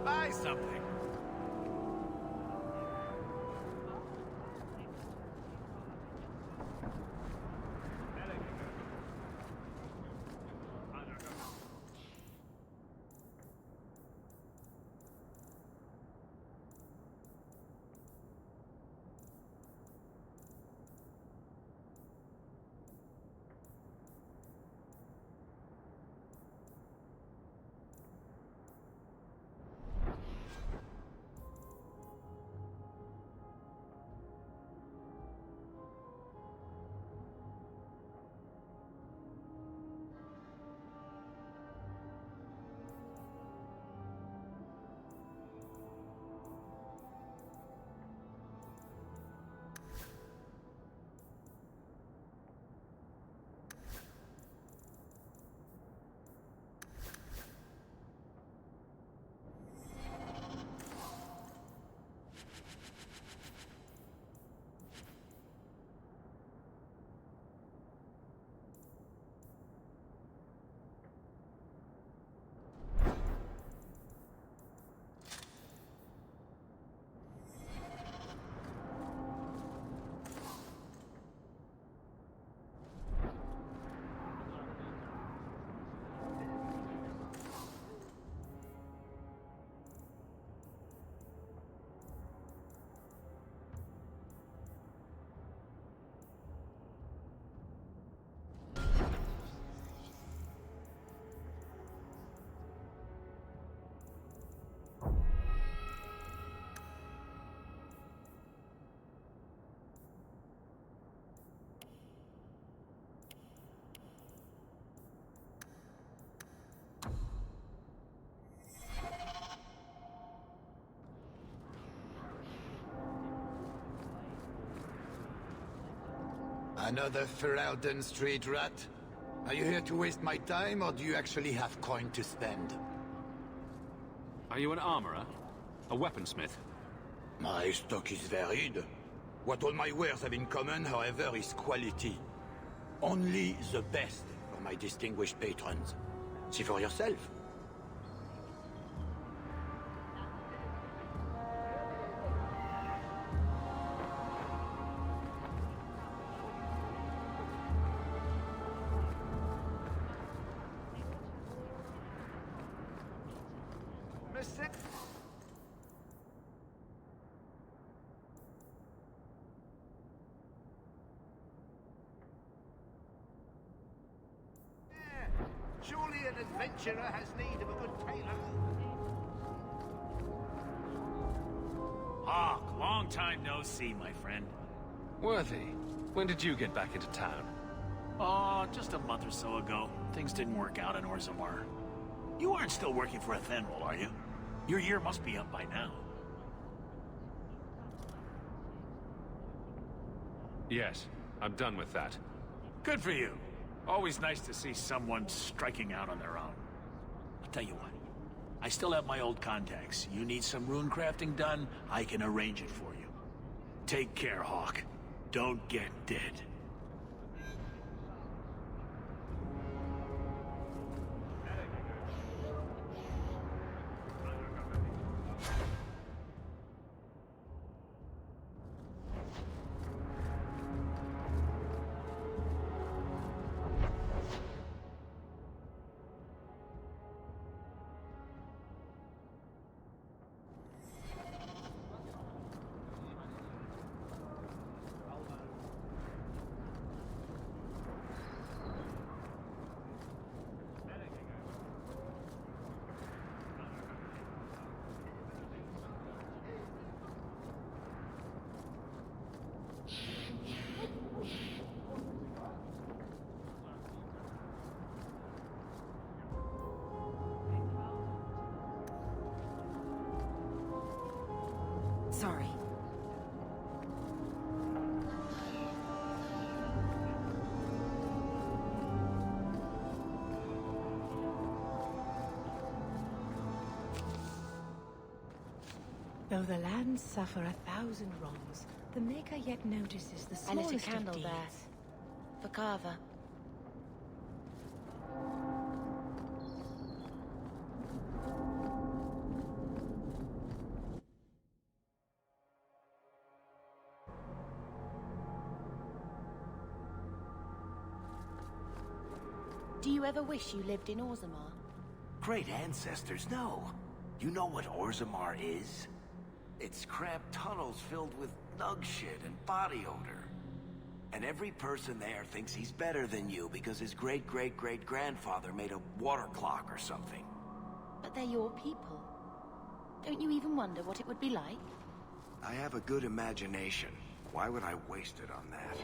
Buy something. Another Ferelden street rat? Are you here to waste my time, or do you actually have coin to spend? Are you an armorer? A weaponsmith? My stock is varied. What all my wares have in common, however, is quality. Only the best for my distinguished patrons. See for yourself. Surely an adventurer has need of a good tailor. Hawk, long time no see, my friend. Worthy, when did you get back into town? Oh, just a month or so ago. Things didn't work out in Orzammar. You aren't still working for Athenril, are you? Your year must be up by now. Yes, I'm done with that. Good for you. Always nice to see someone striking out on their own. I'll tell you what. I still have my old contacts. You need some rune crafting done, I can arrange it for you. Take care, Hawk. Don't get dead. Sorry. Though the lands suffer 1,000 wrongs, the Maker yet notices the I lit a smallest candle of deeds. there. For Carver. Do you ever wish you lived in Orzammar? Great ancestors, no. You know what Orzammar is? It's cramped tunnels filled with nug shit and body odor. And every person there thinks he's better than you because his great-great-great-grandfather made a water clock or something. But they're your people. Don't you even wonder what it would be like? I have a good imagination. Why would I waste it on that?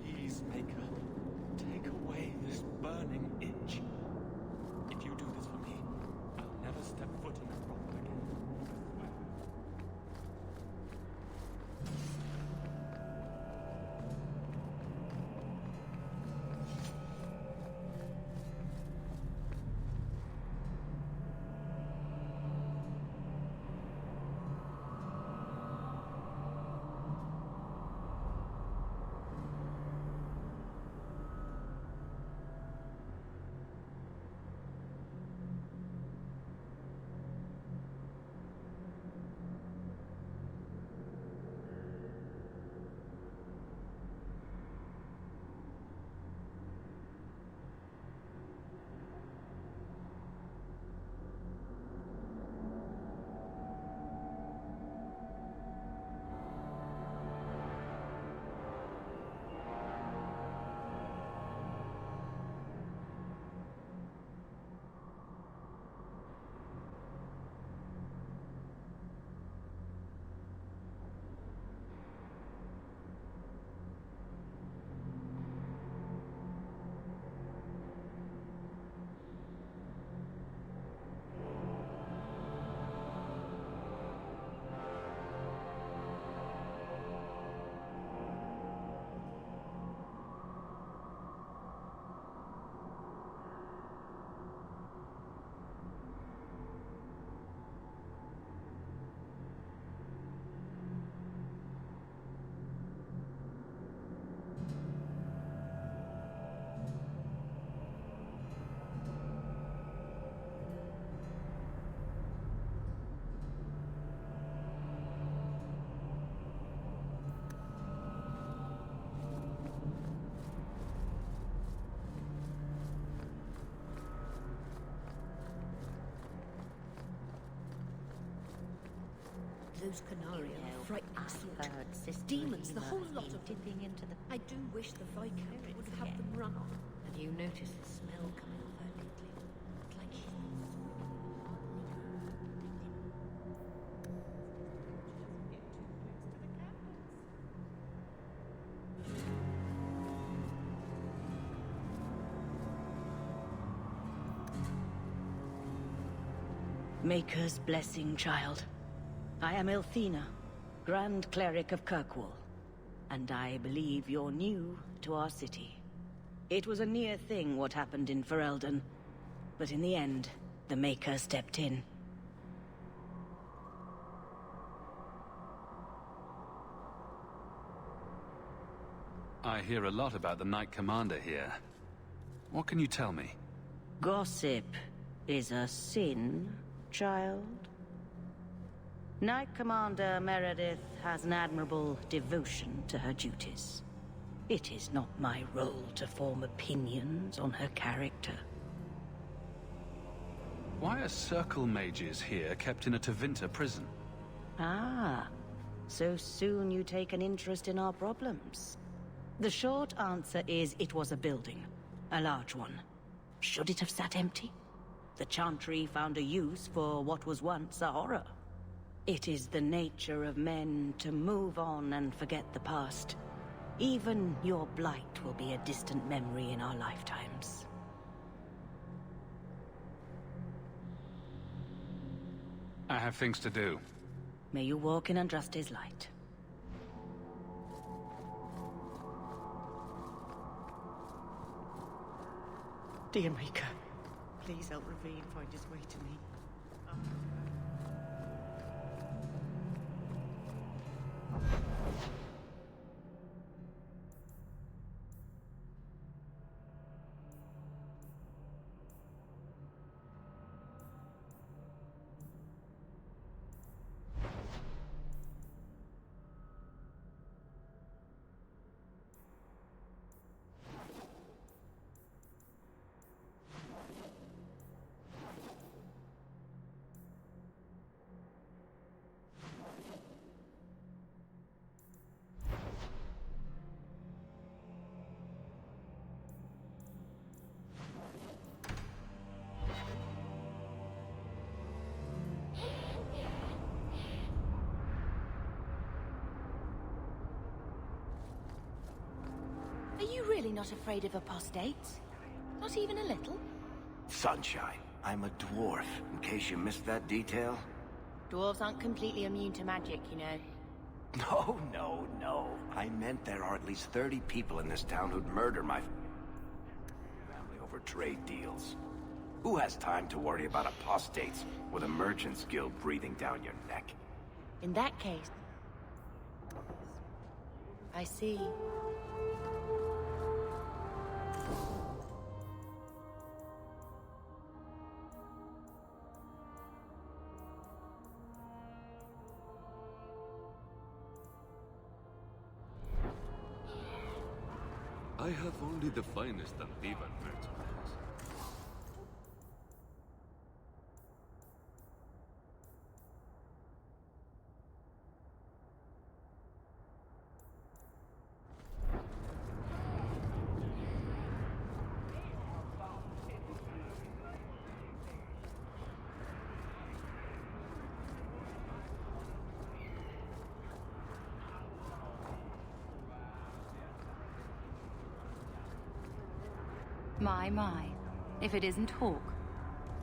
Please, Maker, take away this burning itch. If you do this for me, I'll never step foot in that brothel again. I swear. Those Canari are a frightening sort. Demons, the whole lot of them. Dipping into the... I do wish the Viscount would have them run off. Have you noticed the smell coming off her lately? It's like she's Maker's blessing, child. I am Elthina, Grand Cleric of Kirkwall, and I believe you're new to our city. It was a near thing what happened in Ferelden, but in the end, the Maker stepped in. I hear a lot about the Knight Commander here. What can you tell me? Gossip is a sin, child? Knight Commander Meredith has an admirable devotion to her duties. It is not my role to form opinions on her character. Why are Circle mages here kept in a Tevinter prison? Ah, so soon you take an interest in our problems. The short answer is it was a building, a large one. Should it have sat empty? The Chantry found a use for what was once a horror. It is the nature of men to move on and forget the past. Even your blight will be a distant memory in our lifetimes. I have things to do. May you walk in Andraste's light. Dear Maker, please help Ravine find his way to me. Are you really not afraid of apostates? Not even a little? Sunshine, I'm a dwarf, in case you missed that detail. Dwarves aren't completely immune to magic, you know. No. I meant there are at least 30 people in this town who'd murder my family over trade deals. Who has time to worry about apostates with a merchant's guild breathing down your neck? In that case... I see. I have only the finest Antivan merchandise. My. If it isn't Hawke.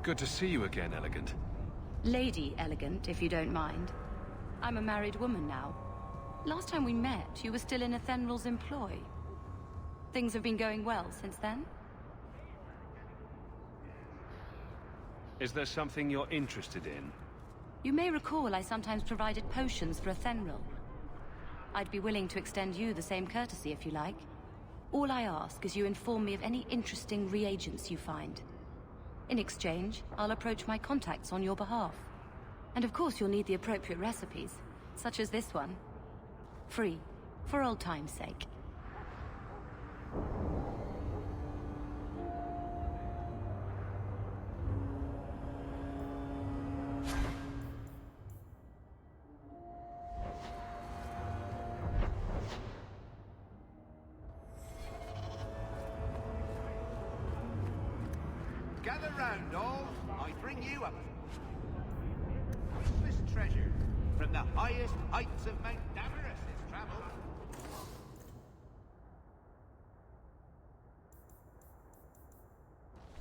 Good to see you again, Elegant. Lady Elegant, if you don't mind. I'm a married woman now. Last time we met, you were still in Athenral's employ. Things have been going well since then? Is there something you're interested in? You may recall I sometimes provided potions for Athenral. I'd be willing to extend you the same courtesy if you like. All I ask is you inform me of any interesting reagents you find. In exchange, I'll approach my contacts on your behalf. And of course you'll need the appropriate recipes, such as this one. Free, for old time's sake. Gather round, all. I bring you a priceless treasure from the highest heights of Mount Damaris has traveled.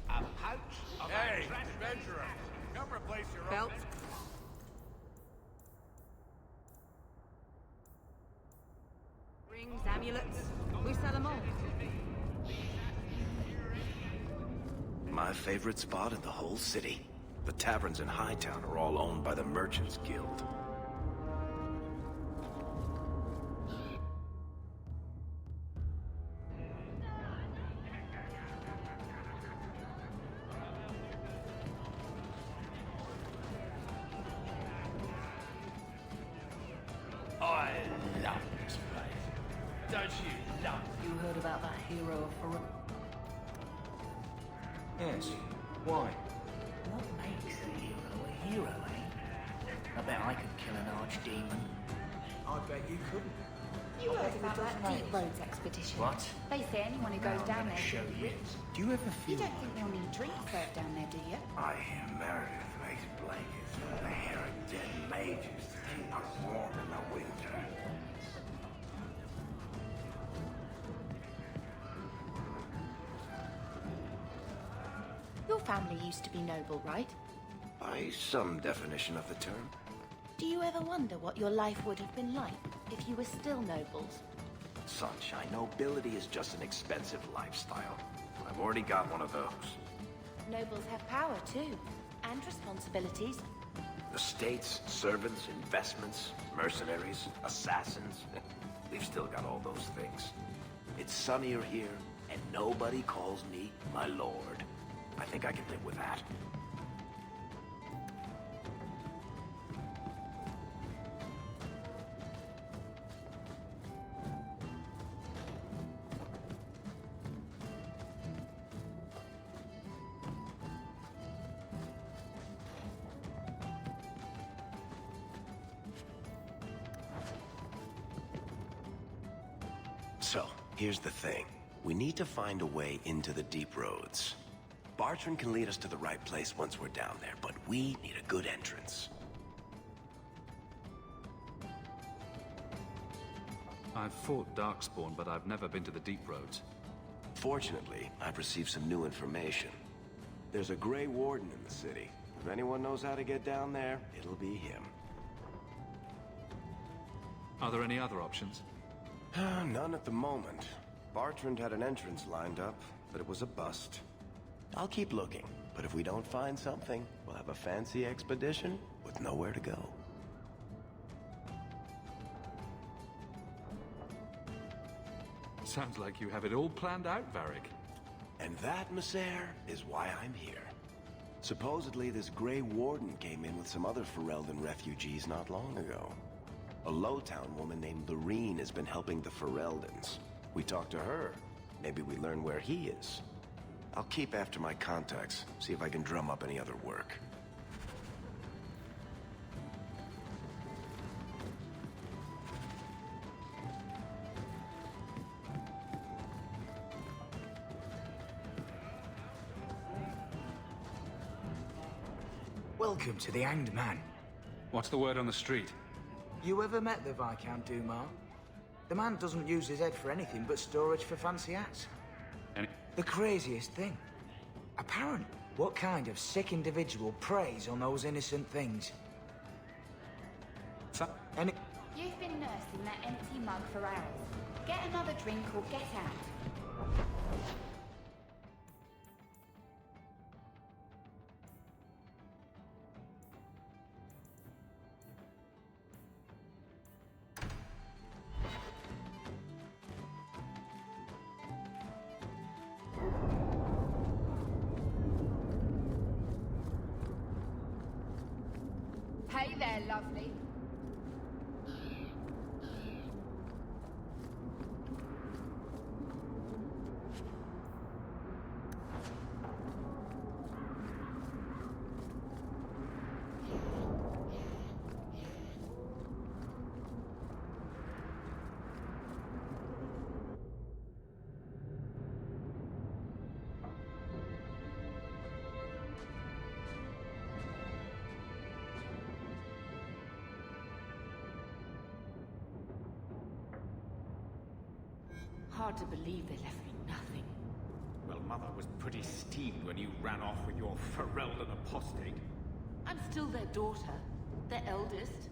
A pouch of adventurer! Come replace your Belt. Rings, amulets. We sell them all. My favorite spot in the whole city. The taverns in Hightown are all owned by the Merchants Guild. I love this place. Don't you love it? You heard about that hero of Farouk? Yes. Why? What makes a hero, eh? I bet I could kill an archdemon. I bet you couldn't. You heard about that Deep Roads expedition? What? They say anyone who goes down there Show can be you. rich. Do you ever You feel don't think they'll need drinks served down there, do you? I hear Meredith makes blankets from the hair of dead mages to keep us warm in the winter. family used to be noble, right? By some definition of the term. Do you ever wonder what your life would have been like if you were still nobles? Sunshine, nobility is just an expensive lifestyle. I've already got one of those. Nobles have power too, and responsibilities. Estates, servants, investments, mercenaries, assassins. We've still got all those things. It's sunnier here, and nobody calls me my lord. I think I can live with that. So, here's the thing. We need to find a way into the deep roads. Bartrand can lead us to the right place once we're down there, but we need a good entrance. I've fought Darkspawn, but I've never been to the deep roads. Fortunately, I've received some new information. There's a Grey Warden in the city. If anyone knows how to get down there, it'll be him. Are there any other options? None at the moment. Bartrand had an entrance lined up, but it was a bust. I'll keep looking, but if we don't find something, we'll have a fancy expedition with nowhere to go. Sounds like you have it all planned out, Varric. And that, Messer, is why I'm here. Supposedly, this Grey Warden came in with some other Ferelden refugees not long ago. A Lowtown woman named Lorene has been helping the Fereldans. We talked to her. Maybe we learn where he is. I'll keep after my contacts, see if I can drum up any other work. Welcome to the Hanged Man. What's the word on the street? You ever met the Viscount Dumas? The man doesn't use his head for anything but storage for fancy hats. The craziest thing. Apparent. What kind of sick individual preys on those innocent things? You've been nursing that empty mug for hours. Get another drink or get out. Hey there, lovely. Hard to believe they left me nothing. Well, Mother was pretty steamed when you ran off with your Ferelden apostate. I'm still their daughter, their eldest.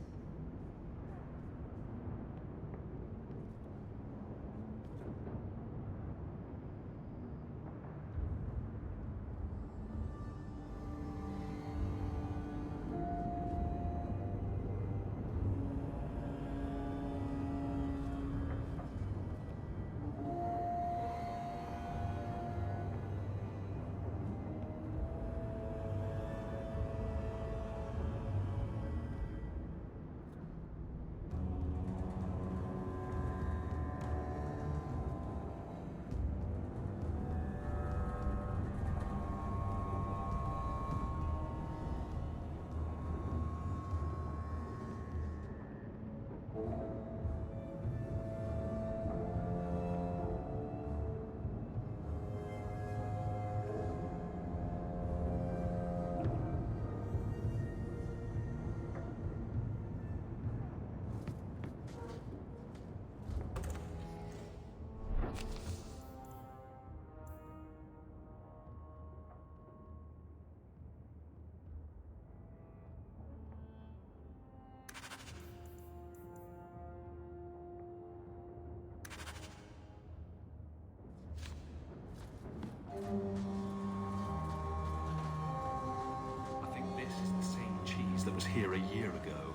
here a year ago.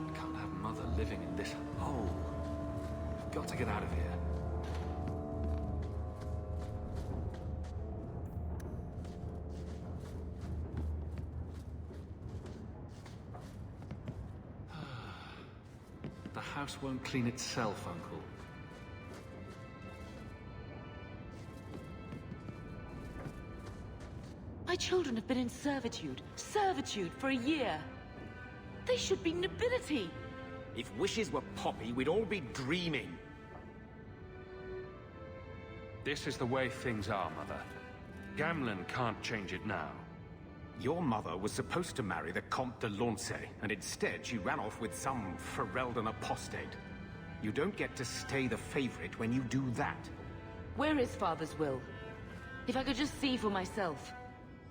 I can't have Mother living in this hole. I've got to get out of here. The house won't clean itself, Uncle. My children have been in servitude for a year. They should be nobility. If wishes were poppy, we'd all be dreaming. This is the way things are, Mother. Gamlen can't change it now. Your mother was supposed to marry the Comte de Launcey, and instead she ran off with some Ferelden apostate. You don't get to stay the favorite when you do that. Where is Father's will? If I could just see for myself.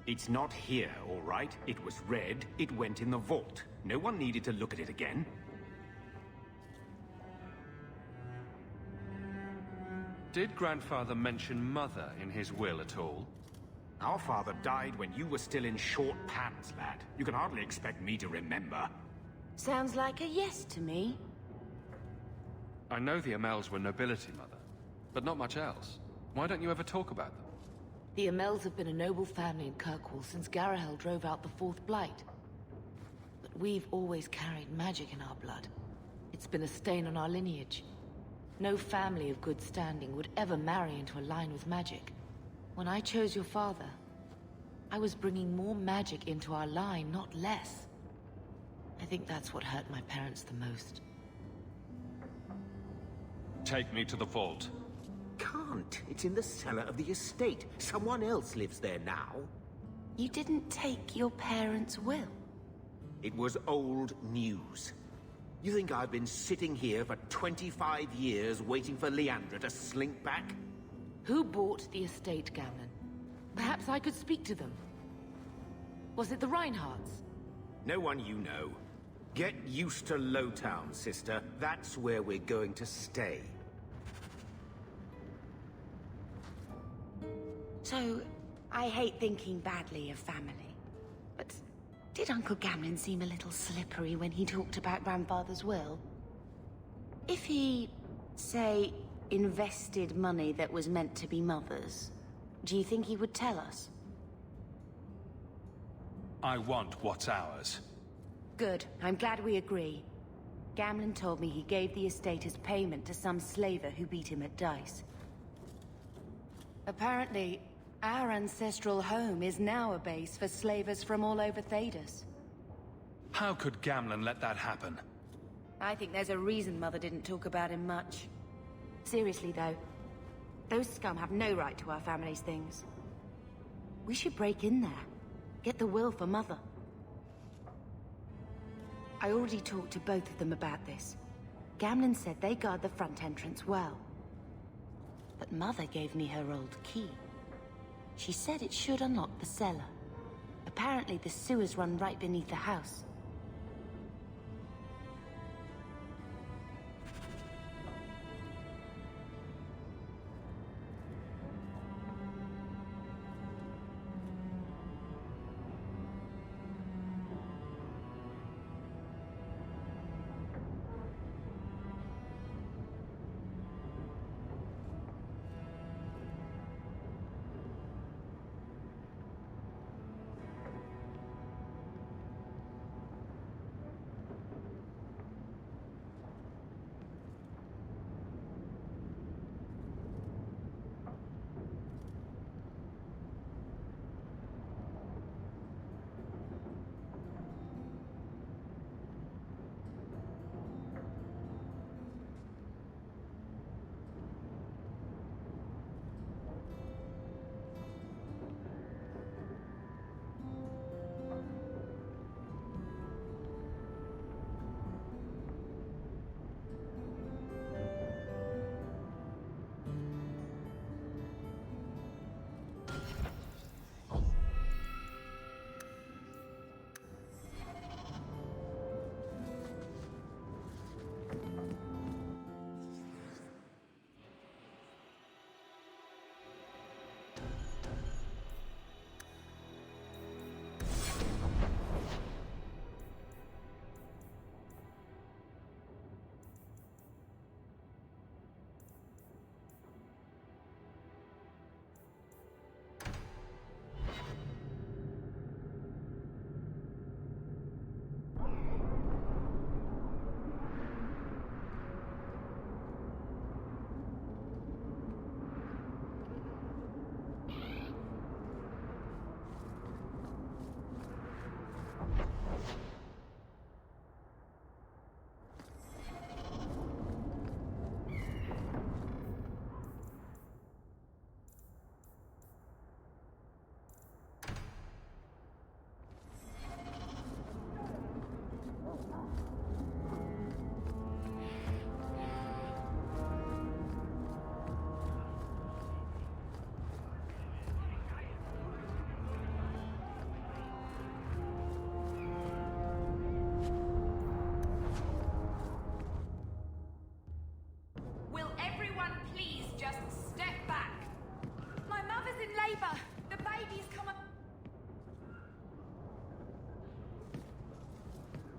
It's not here, all right? It was read, it went in the vault. No one needed to look at it again. Did Grandfather mention Mother in his will at all? Our father died when you were still in short pants, lad. You can hardly expect me to remember. Sounds like a yes to me. I know the Amels were nobility, Mother, but not much else. Why don't you ever talk about them? The Amels have been a noble family in Kirkwall since Garahel drove out the Fourth Blight. But we've always carried magic in our blood. It's been a stain on our lineage. No family of good standing would ever marry into a line with magic. When I chose your father, I was bringing more magic into our line, not less. I think that's what hurt my parents the most. Take me to the vault. Can't. It's in the cellar of the estate. Someone else lives there now. You didn't take your parents' will? It was old news. You think I've been sitting here for 25 years waiting for Leandra to slink back? Who bought the estate, Gamlen? Perhaps I could speak to them. Was it the Reinhardts? No one you know. Get used to Lowtown, sister. That's where we're going to stay. So, I hate thinking badly of family. But did Uncle Gamlen seem a little slippery when he talked about Grandfather's will? If he, say, invested money that was meant to be Mother's, do you think he would tell us? I want what's ours. Good. I'm glad we agree. Gamlen told me he gave the estate as payment to some slaver who beat him at dice. Apparently, our ancestral home is now a base for slavers from all over Thedas. How could Gamlen let that happen? I think there's a reason Mother didn't talk about him much. Seriously, though, those scum have no right to our family's things. We should break in there. Get the will for Mother. I already talked to both of them about this. Gamlen said they guard the front entrance well. But Mother gave me her old key. She said it should unlock the cellar. Apparently the sewers run right beneath the house.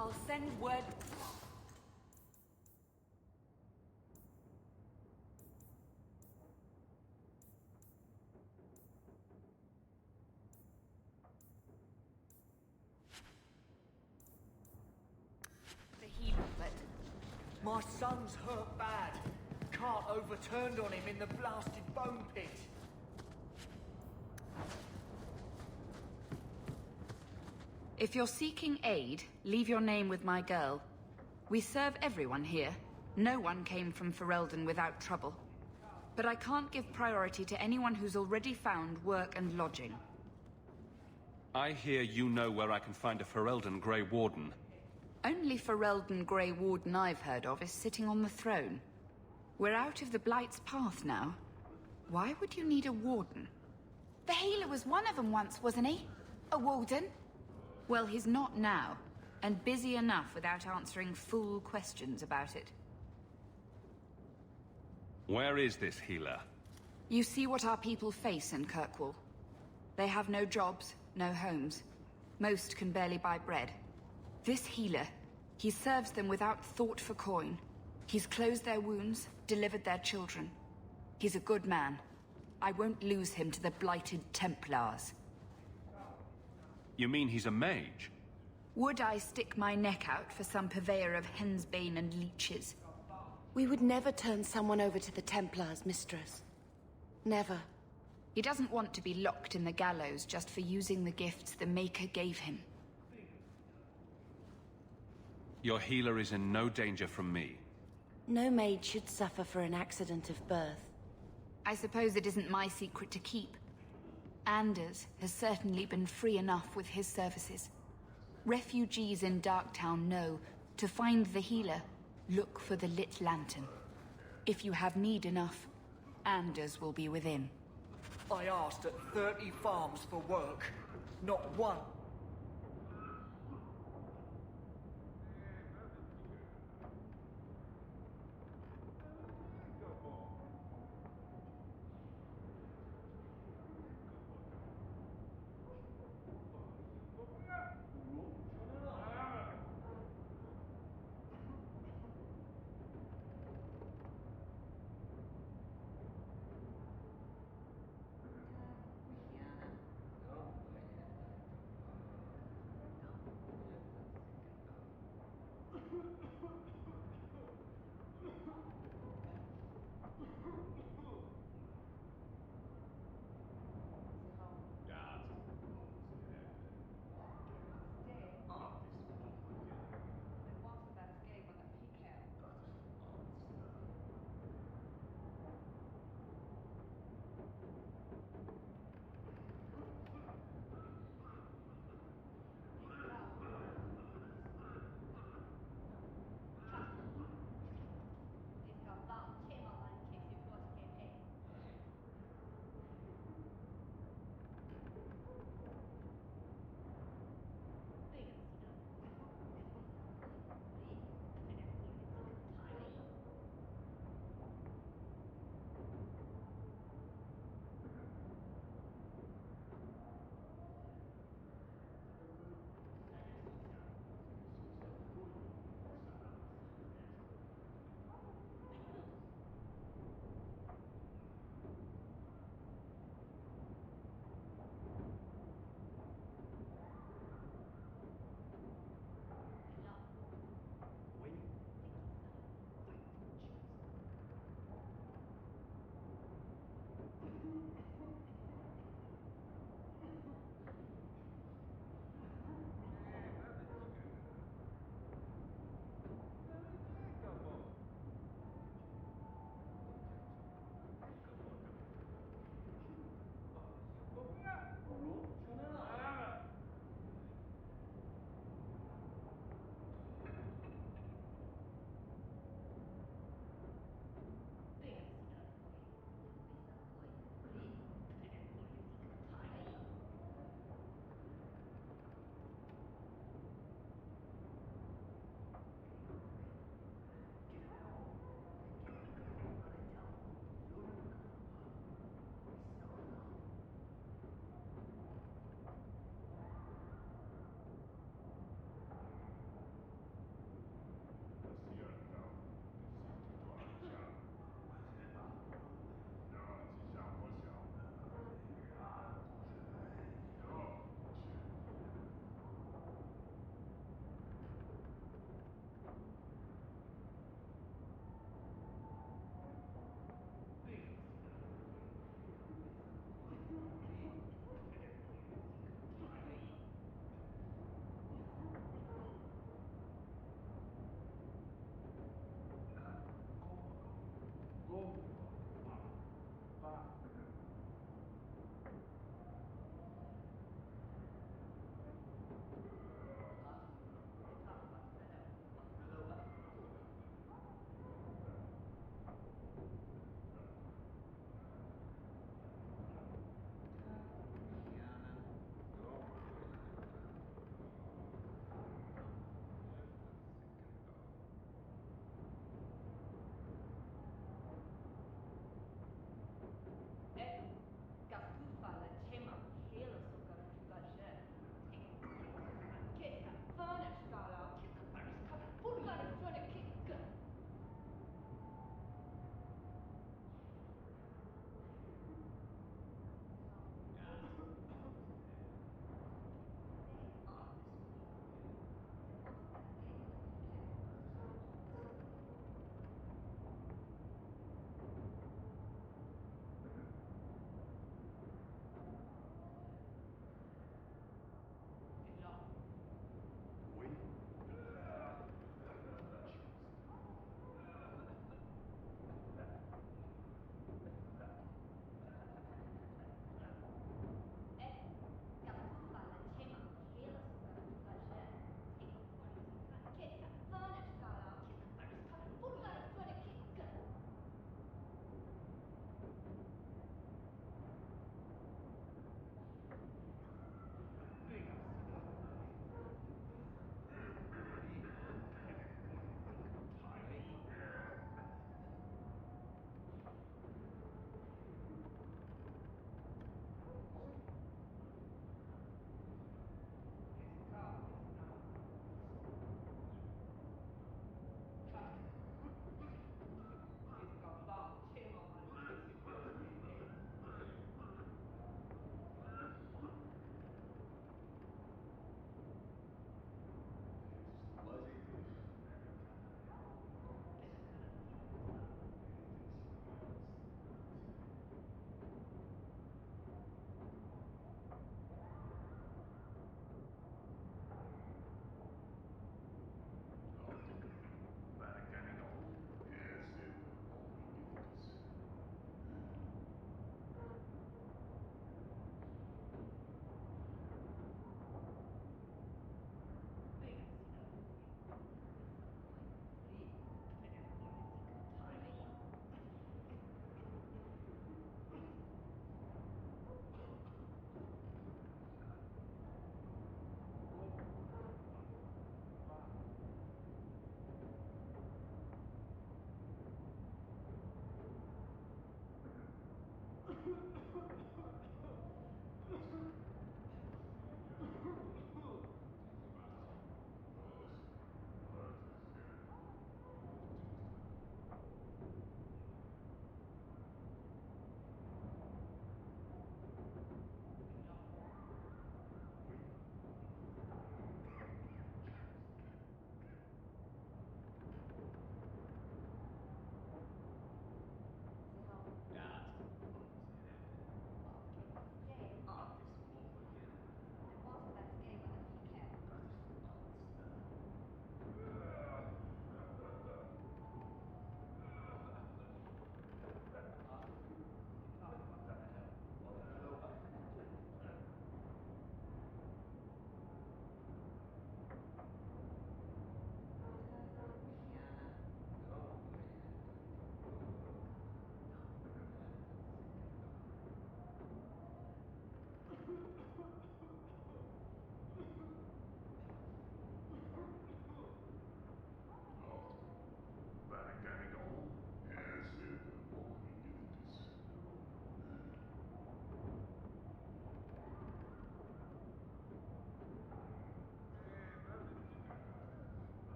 I'll send word... The healer, but... My son's hurt bad. Cart overturned on him in the blasted bone pit. If you're seeking aid, leave your name with my girl. We serve everyone here. No one came from Ferelden without trouble. But I can't give priority to anyone who's already found work and lodging. I hear you know where I can find a Ferelden Grey Warden. Only Ferelden Grey Warden I've heard of is sitting on the throne. We're out of the Blight's path now. Why would you need a warden? The healer was one of them once, wasn't he? A warden? Well, he's not now, and busy enough without answering fool questions about it. Where is this healer? You see what our people face in Kirkwall. They have no jobs, no homes. Most can barely buy bread. This healer, he serves them without thought for coin. He's closed their wounds, delivered their children. He's a good man. I won't lose him to the blighted Templars. You mean he's a mage? Would I stick my neck out for some purveyor of hensbane and leeches? We would never turn someone over to the Templars, mistress. Never. He doesn't want to be locked in the gallows just for using the gifts the Maker gave him. Your healer is in no danger from me. No maid should suffer for an accident of birth. I suppose it isn't my secret to keep. Anders has certainly been free enough with his services. Refugees in Darktown know, to find the healer, look for the lit lantern. If you have need enough, Anders will be within. I asked at 30 farms for work. Not one.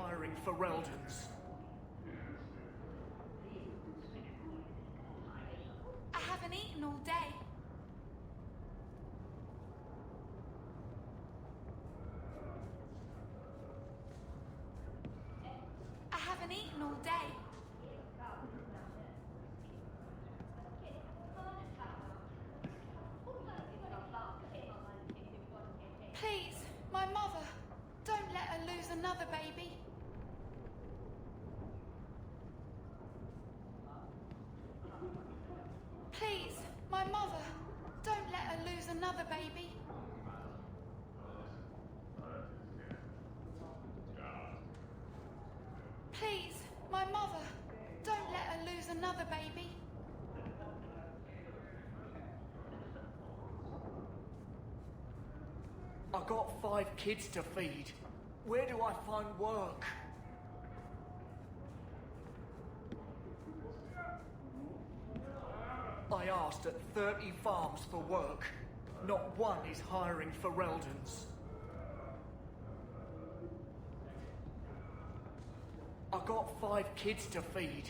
hiring Fereldans. I haven't eaten all day. I haven't eaten all day. Please, my mother, don't let her lose another baby. Please, my mother, don't let her lose another baby. Please, my mother, don't let her lose another baby. I got 5 kids to feed. Where do I find work? I asked at 30 farms for work. Not one is hiring Fereldans. I got 5 kids to feed.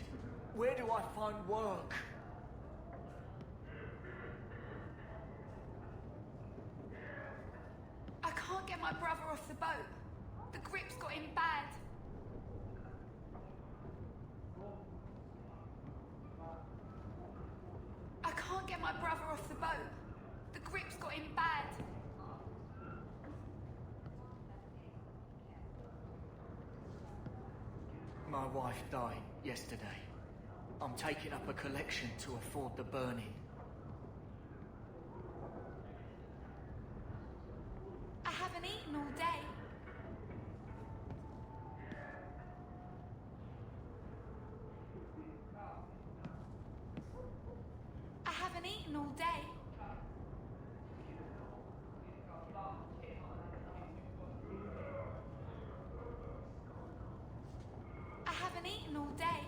Where do I find work? I can't get my brother off the boat. The grip's got him bad. I can't get my brother off the boat. The grip's got him bad. My wife died yesterday. I'm taking up a collection to afford the burning. I haven't eaten all day. I haven't eaten all day. I haven't eaten all day.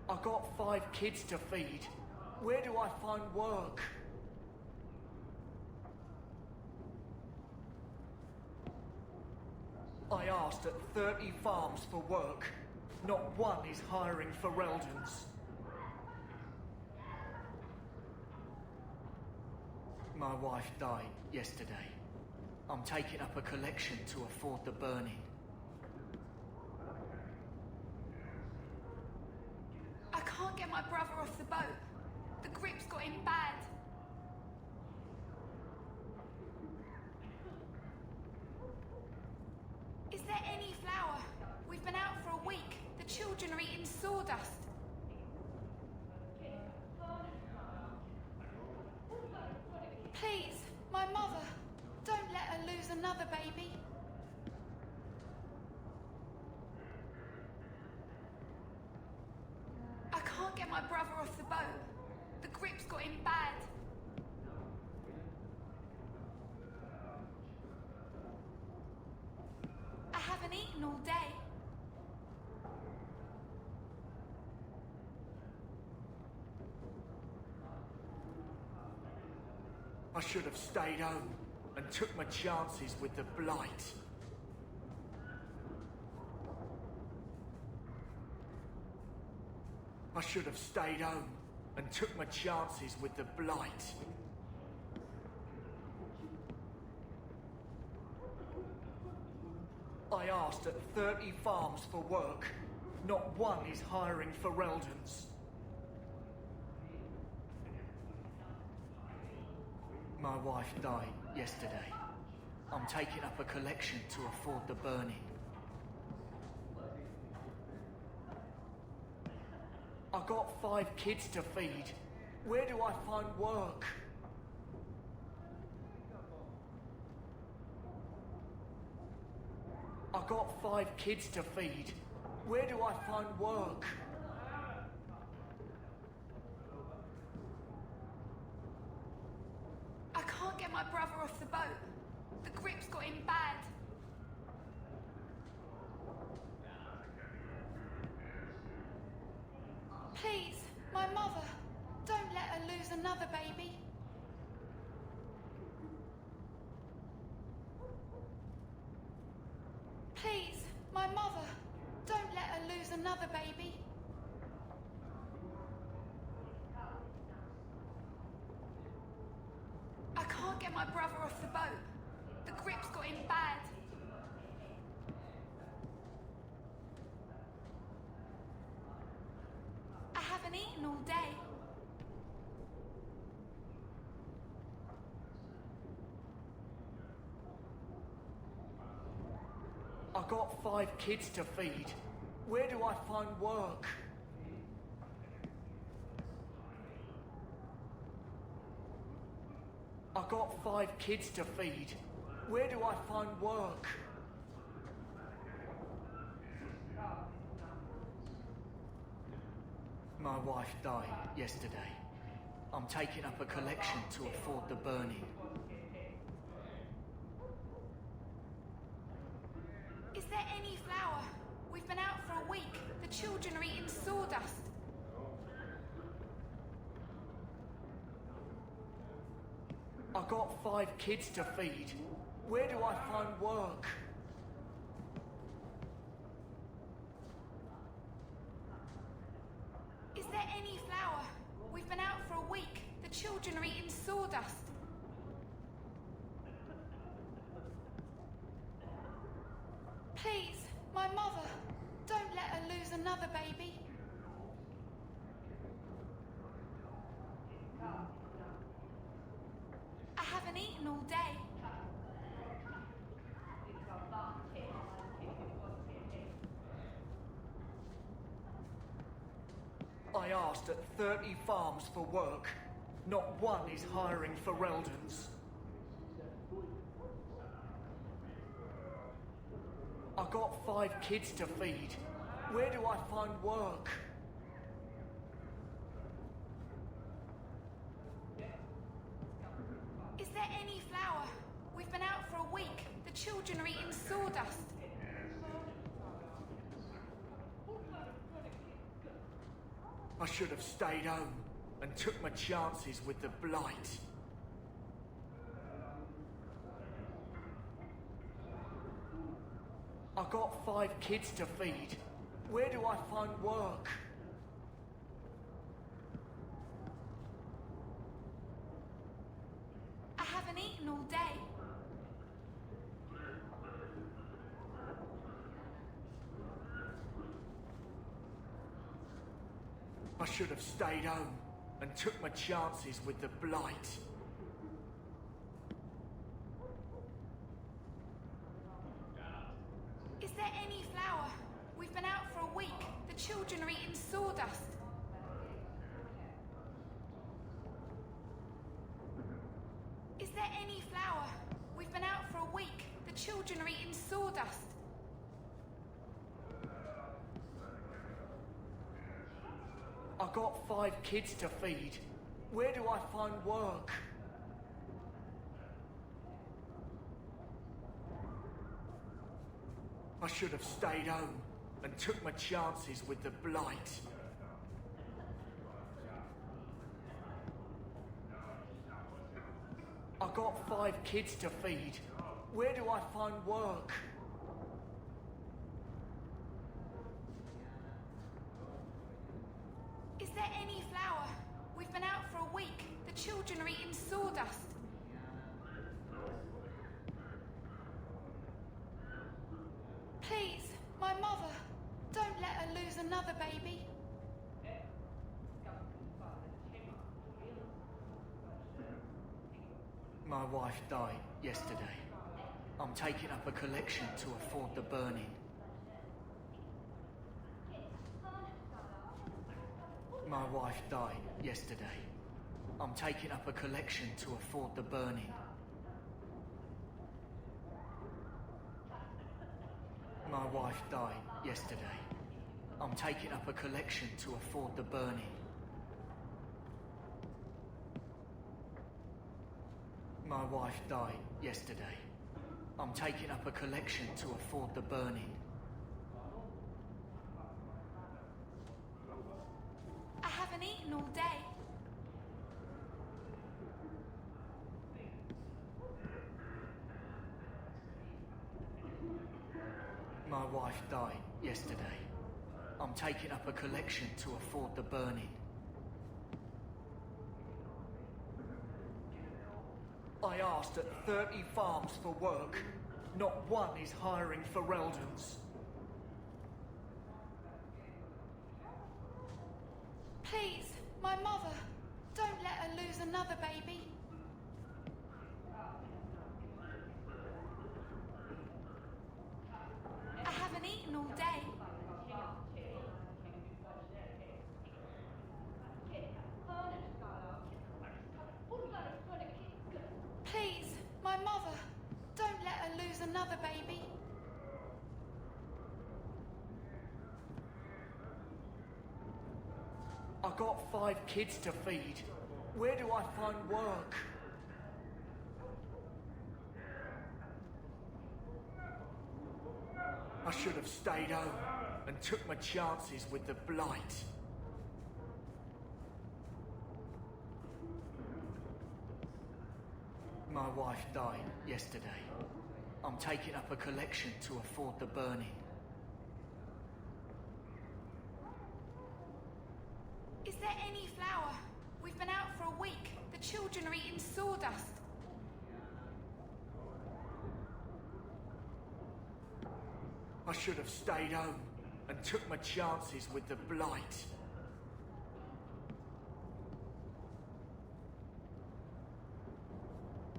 I got 5 kids to feed. Where do I find work? I asked at 30 farms for work. Not one is hiring Fereldans. My wife died yesterday. I'm taking up a collection to afford the burning. I can't get my brother off the boat. The grip's got him bad. Is there any flour? We've been out for a week. The children are eating sawdust. Please, my mother, don't let her lose another baby. I can't get my brother off the boat. The grip's got him bad. I haven't eaten all day. I should have stayed home and took my chances with the blight. I should have stayed home and took my chances with the blight. I asked at 30 farms for work. Not one is hiring Fereldans. My wife died yesterday. I'm taking up a collection to afford the burning. I got 5 kids to feed. Where do I find work? I got 5 kids to feed. Where do I find work? I can't get my brother off the boat. The grip's got him bad. Please, my mother, don't let her lose another baby. my mother. Don't let her lose another baby. I can't get my brother off the boat. The grip's got him bad. I haven't eaten all day. I got 5 kids to feed. Where do I find work? I got 5 kids to feed. Where do I find work? My wife died yesterday. I'm taking up a collection to afford the burning. Is there any flour? We've been out for a week. The children are eating sawdust. I got 5 kids to feed. Where do I find work? Is there any flour? We've been out for a week. The children are eating sawdust. Please, my mother. Don't let her lose another baby. I haven't eaten all day. I asked at 30 farms for work. Not one is hiring for Eldons. I got 5 kids to feed. Where do I find work? Is there any flour? We've been out for a week. The children are eating sawdust. I should have stayed home and took my chances with the blight. I got 5 kids to feed. Where do I find work? I haven't eaten all day. I should have stayed home and took my chances with the blight. Is there any flour? We've been out for a week. The children are eating sawdust. Is there any flour? We've been out for a week. The children are eating sawdust. I got 5 kids to feed. Where do I find work? I should have stayed home and took my chances with the blight. I got 5 kids to feed. Where do I find work? Is there any flour? We've been out for a week. The children are eating sawdust. Please, my mother. Don't let her lose another baby. My wife died yesterday. I'm taking up a collection to afford the burning. My wife died yesterday. I'm taking up a collection to afford the burning. My wife died yesterday. I'm taking up a collection to afford the burning. My wife died yesterday. I'm taking up a collection to afford the burning. I haven't eaten all day. My My wife died yesterday. I'm taking up a collection to afford the burning. I asked at 30 farms for work. Not one is hiring for Reldans. Please, my mother. Don't let her lose another baby. I haven't eaten all day. Please, my mother. Don't let her lose another baby. I got 5 kids to feed. Where do I find work? I should have stayed home and took my chances with the Blight. My wife died yesterday. I'm taking up a collection to afford the burning. Is there any flour? We've been out for a week. The children are eating sawdust. I should have stayed home and took my chances with the Blight.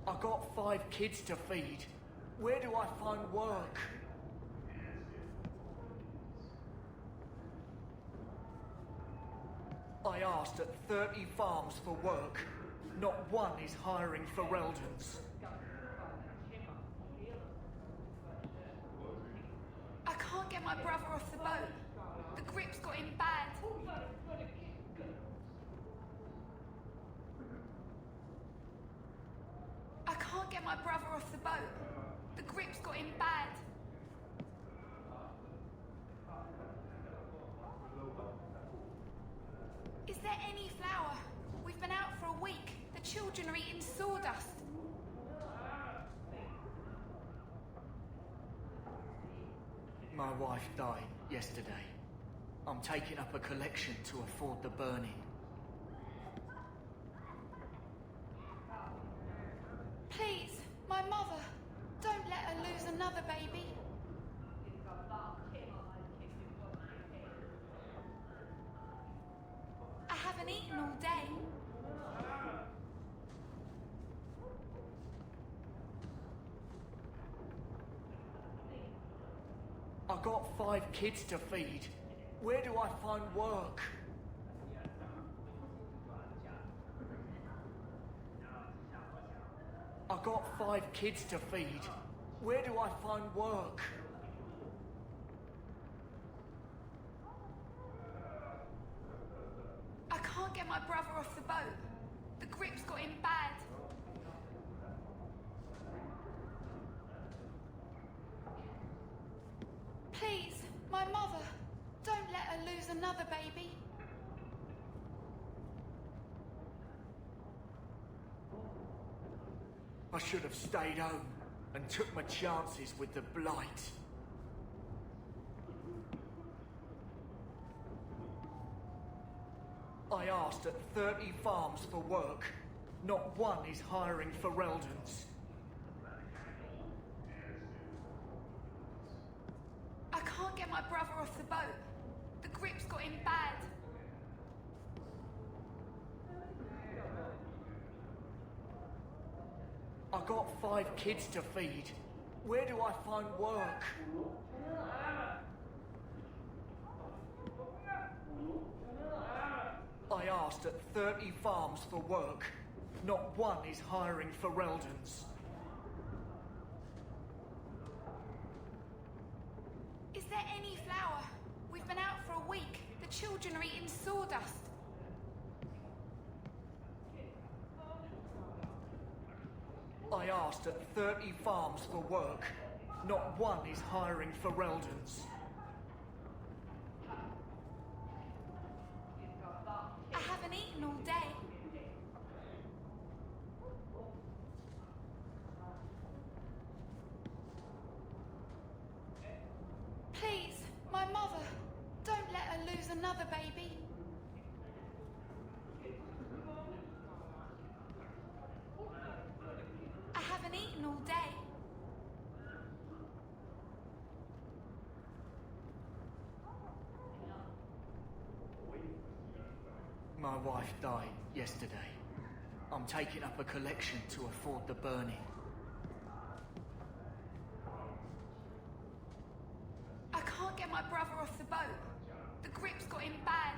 I got 5 kids to feed. Where do I find work? I asked at 30 farms for work. Not one is hiring for Reldans. I can't get my brother off the boat. The grip's got him bad. I can't get my brother off the boat. The grip's got him bad. Is there any flour? We've been out for a week. The children are eating sawdust. My wife died yesterday. I'm taking up a collection to afford the burning. Please, my mother. Don't let her lose another baby. I haven't eaten all day. I got 5 kids to feed. Where do I find work? I got 5 kids to feed. Where do I find work? I can't get my brother off the boat. The grip's got him bad. Please, my mother. Don't let her lose another baby. I should have stayed home and took my chances with the Blight. I asked at 30 farms for work. Not one is hiring for Reldans. I can't get my brother off the boat. The grip's got him bad. I got 5 kids to feed. Where do I find work? I asked at 30 farms for work. Not one is hiring for Reldans. Is there any flour? We've been out for a week. The children are eating sawdust. I asked at 30 farms for work. Not one is hiring for Reldans. I haven't eaten all day. another baby? I haven't eaten all day. My wife died yesterday. I'm taking up a collection to afford the burning. I can't get my brother off the boat. The grip's got him bad.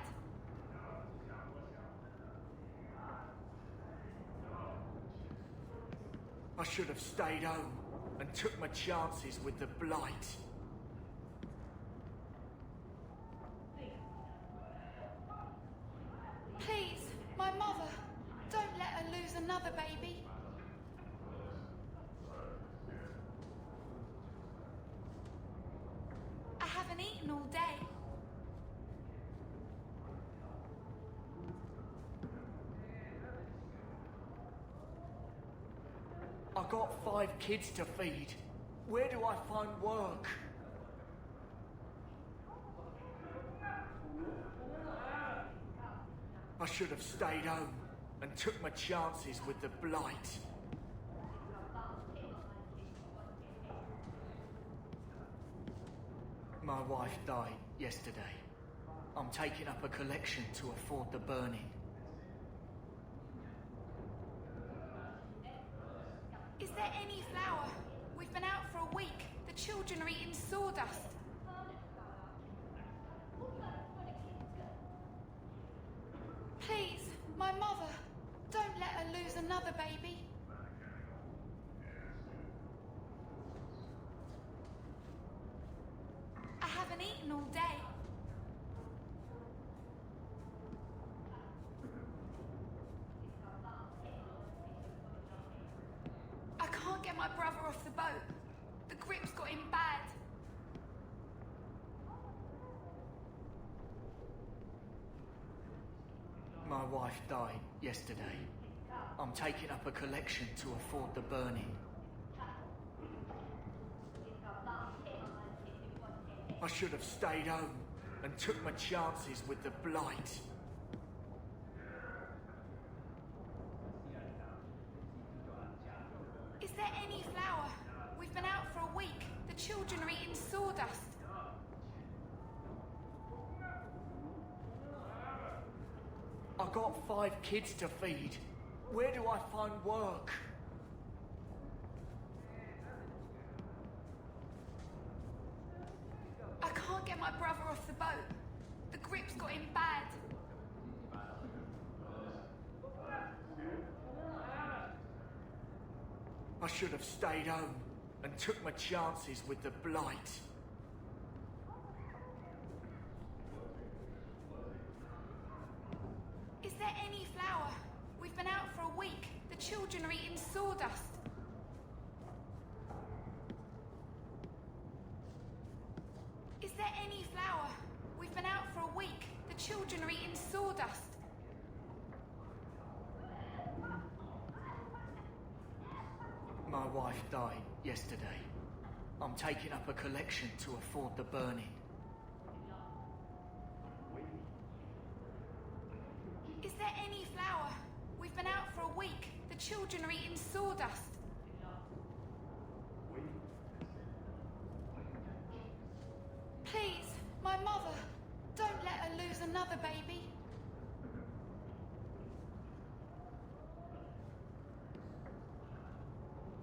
I should have stayed home and took my chances with the blight. Please, my mother, don't let her lose another baby. I haven't eaten all day. I got 5 kids to feed. Where do I find work? I should have stayed home and took my chances with the blight. My wife died yesterday. I'm taking up a collection to afford the burning. Is there any flour? We've been out for a week. The children are eating sawdust. Please, my mother, don't let her lose another baby. I haven't eaten all day. I can't get my brother off the boat. The grip's got him bad. My wife died yesterday. I'm taking up a collection to afford the burning. I should have stayed home and took my chances with the blight. Is there any flour? We've been out for a week. The children are eating sawdust. I got 5 kids to feed. Where do I find work? I can't get my brother off the boat. The grip's got him bad. I should have stayed home and took my chances with the blight. Is there any flour? We've been out for a week. The children are eating sawdust. Is there any flour? We've been out for a week. The children are eating sawdust. My wife died yesterday. I'm taking up a collection to afford the burning. Is there any flour? We've been out for a week. The children are eating sawdust. Please, my mother, don't let her lose another baby.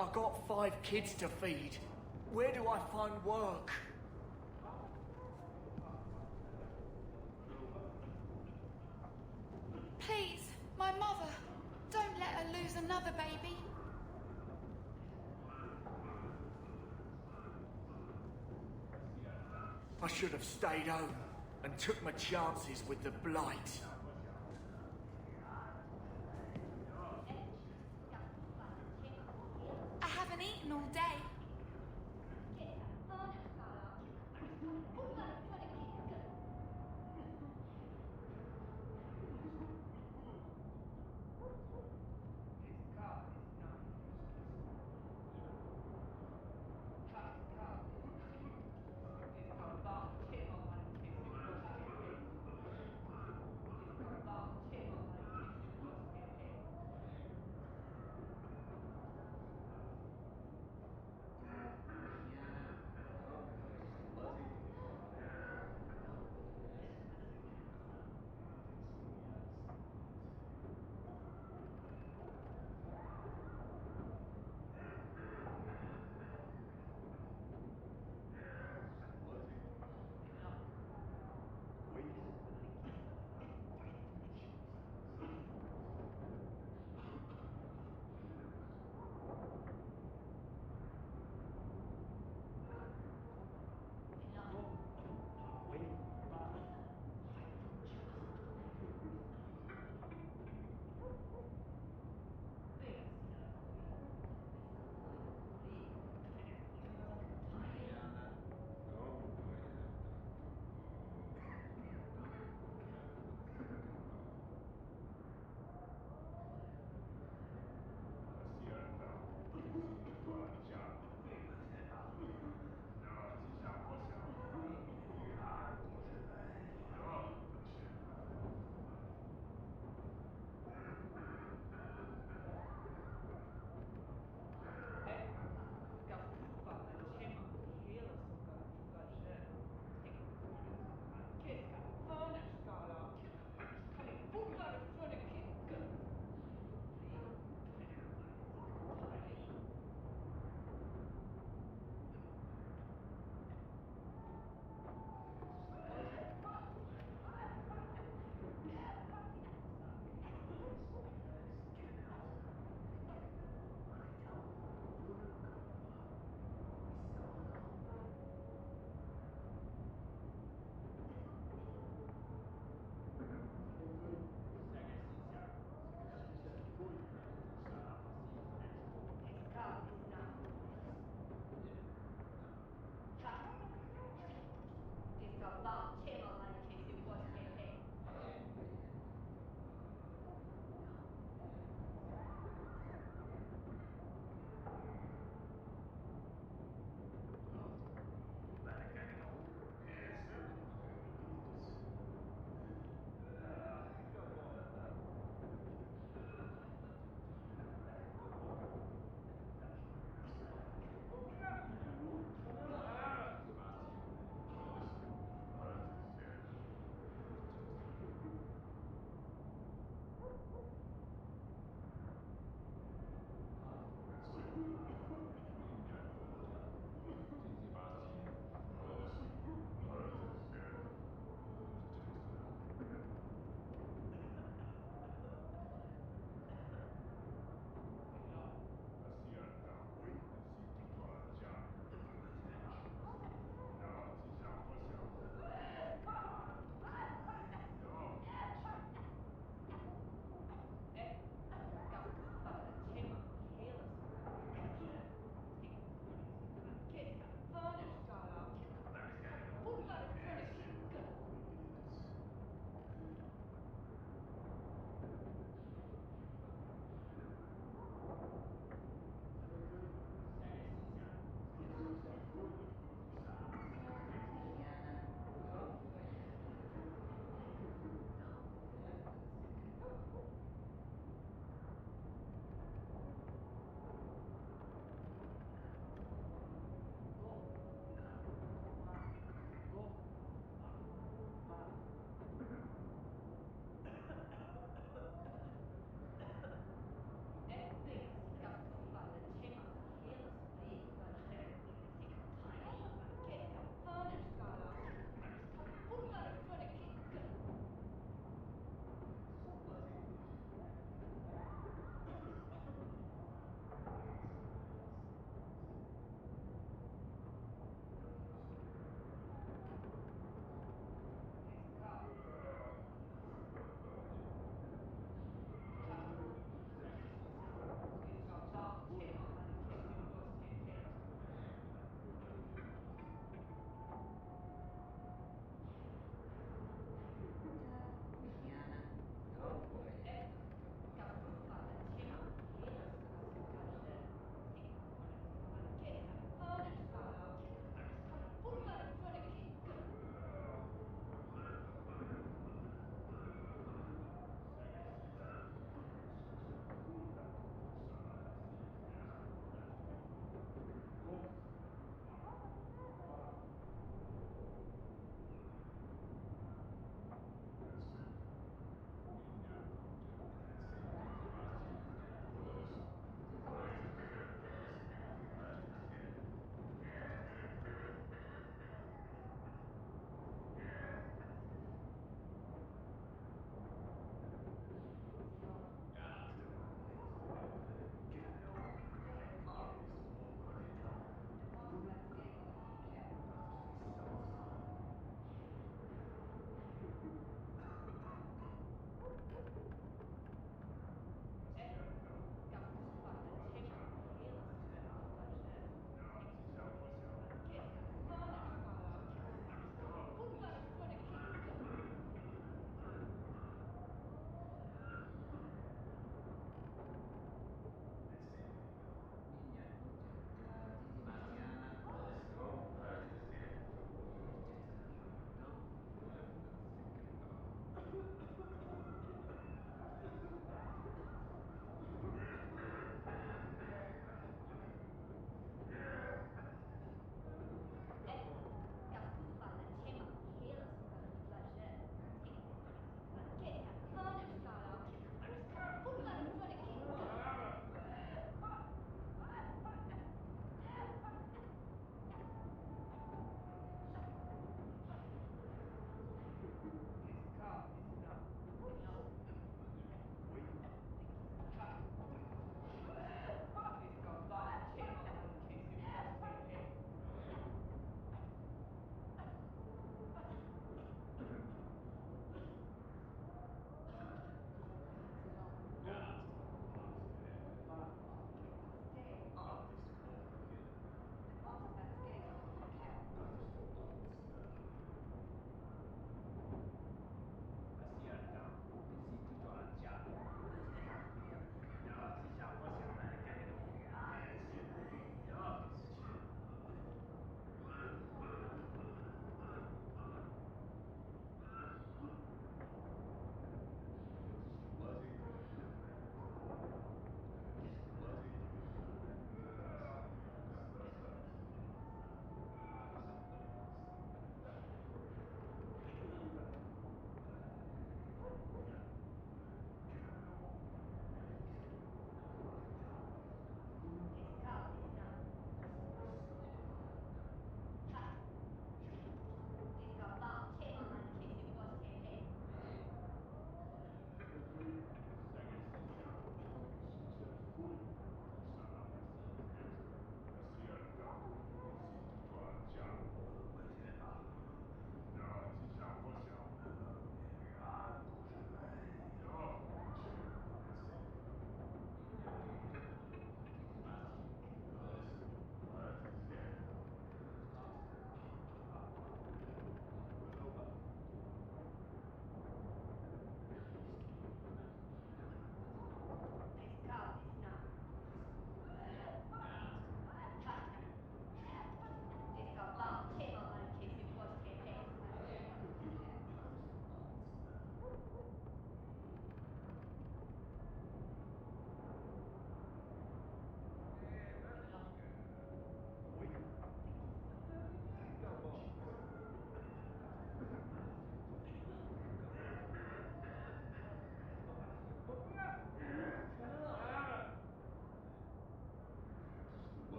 I got 5 kids to feed. Where do I find work? Please, my mother, don't let her lose another baby. I should have stayed home and took my chances with the blight. I haven't eaten all day.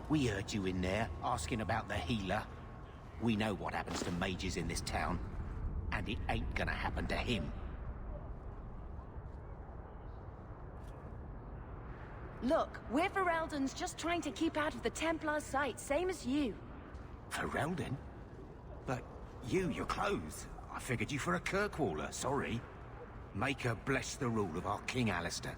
We heard you in there, asking about the healer. We know what happens to mages in this town, and it ain't gonna happen to him. Look, we're Ferelden's just trying to keep out of the Templar's sight, same as you. Ferelden? But your clothes. I figured you for a Kirkwaller, sorry. Make her bless the rule of our King Alistair.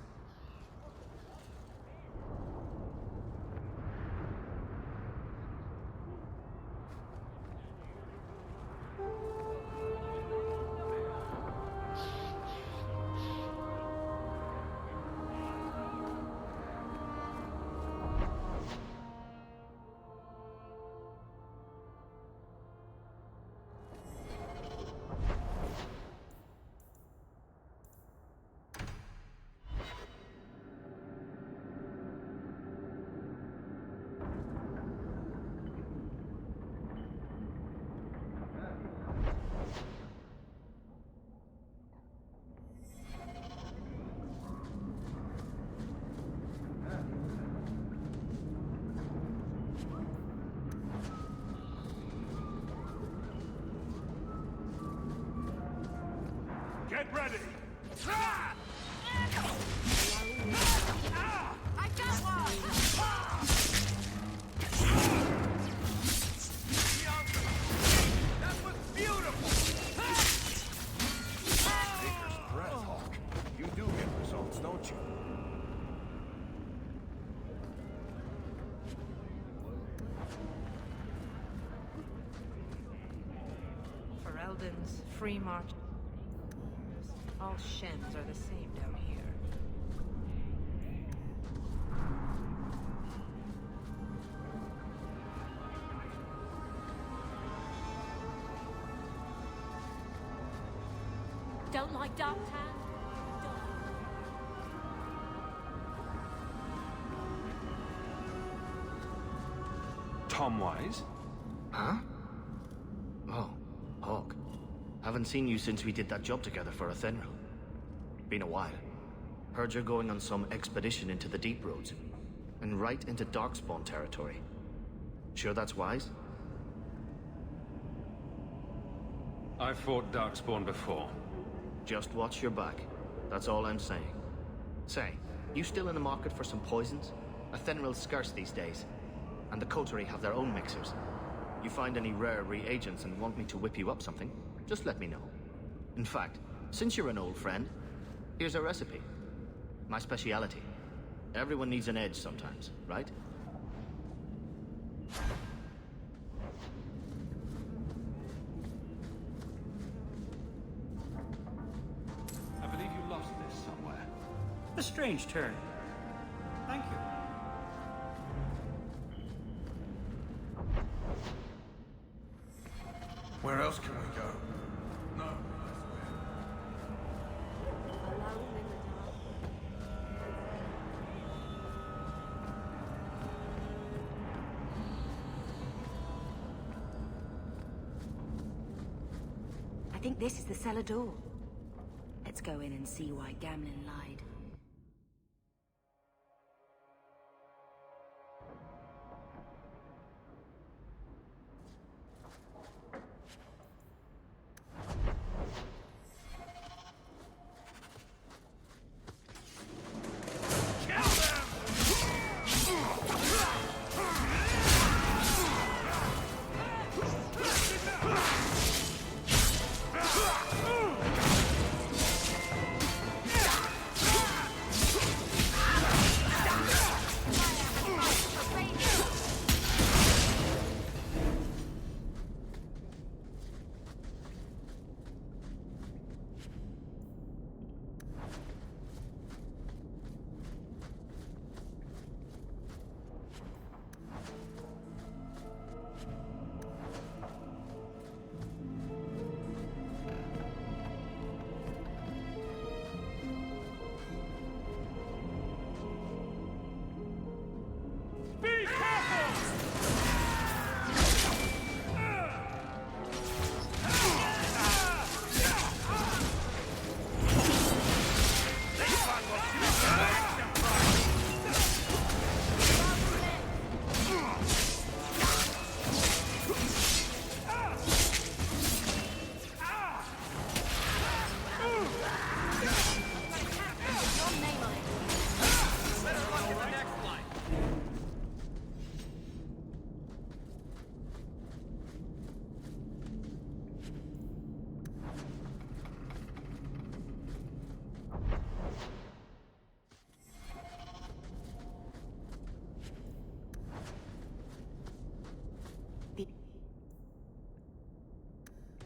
Get ready! I got one! That was beautiful! Maker's breath, Hawk. You do get results, don't you? Ferelden's free march. All Shens are the same down here. Don't like Dark Town? Tom Wise? Huh? Oh, Hawk. Haven't seen you since we did that job together for Athenril. Been a while. Heard you're going on some expedition into the Deep Roads. And right into Darkspawn territory. Sure that's wise? I've fought Darkspawn before. Just watch your back. That's all I'm saying. Say, you still in the market for some poisons? Athenril's scarce these days. And the Coterie have their own mixers. You find any rare reagents and want me to whip you up something, just let me know. In fact, since you're an old friend, here's a recipe. My speciality. Everyone needs an edge sometimes, right? I believe you lost this somewhere. A strange turn. Thank you. Where else can we go? No. I think this is the cellar door. Let's go in and see why Gamlen lied.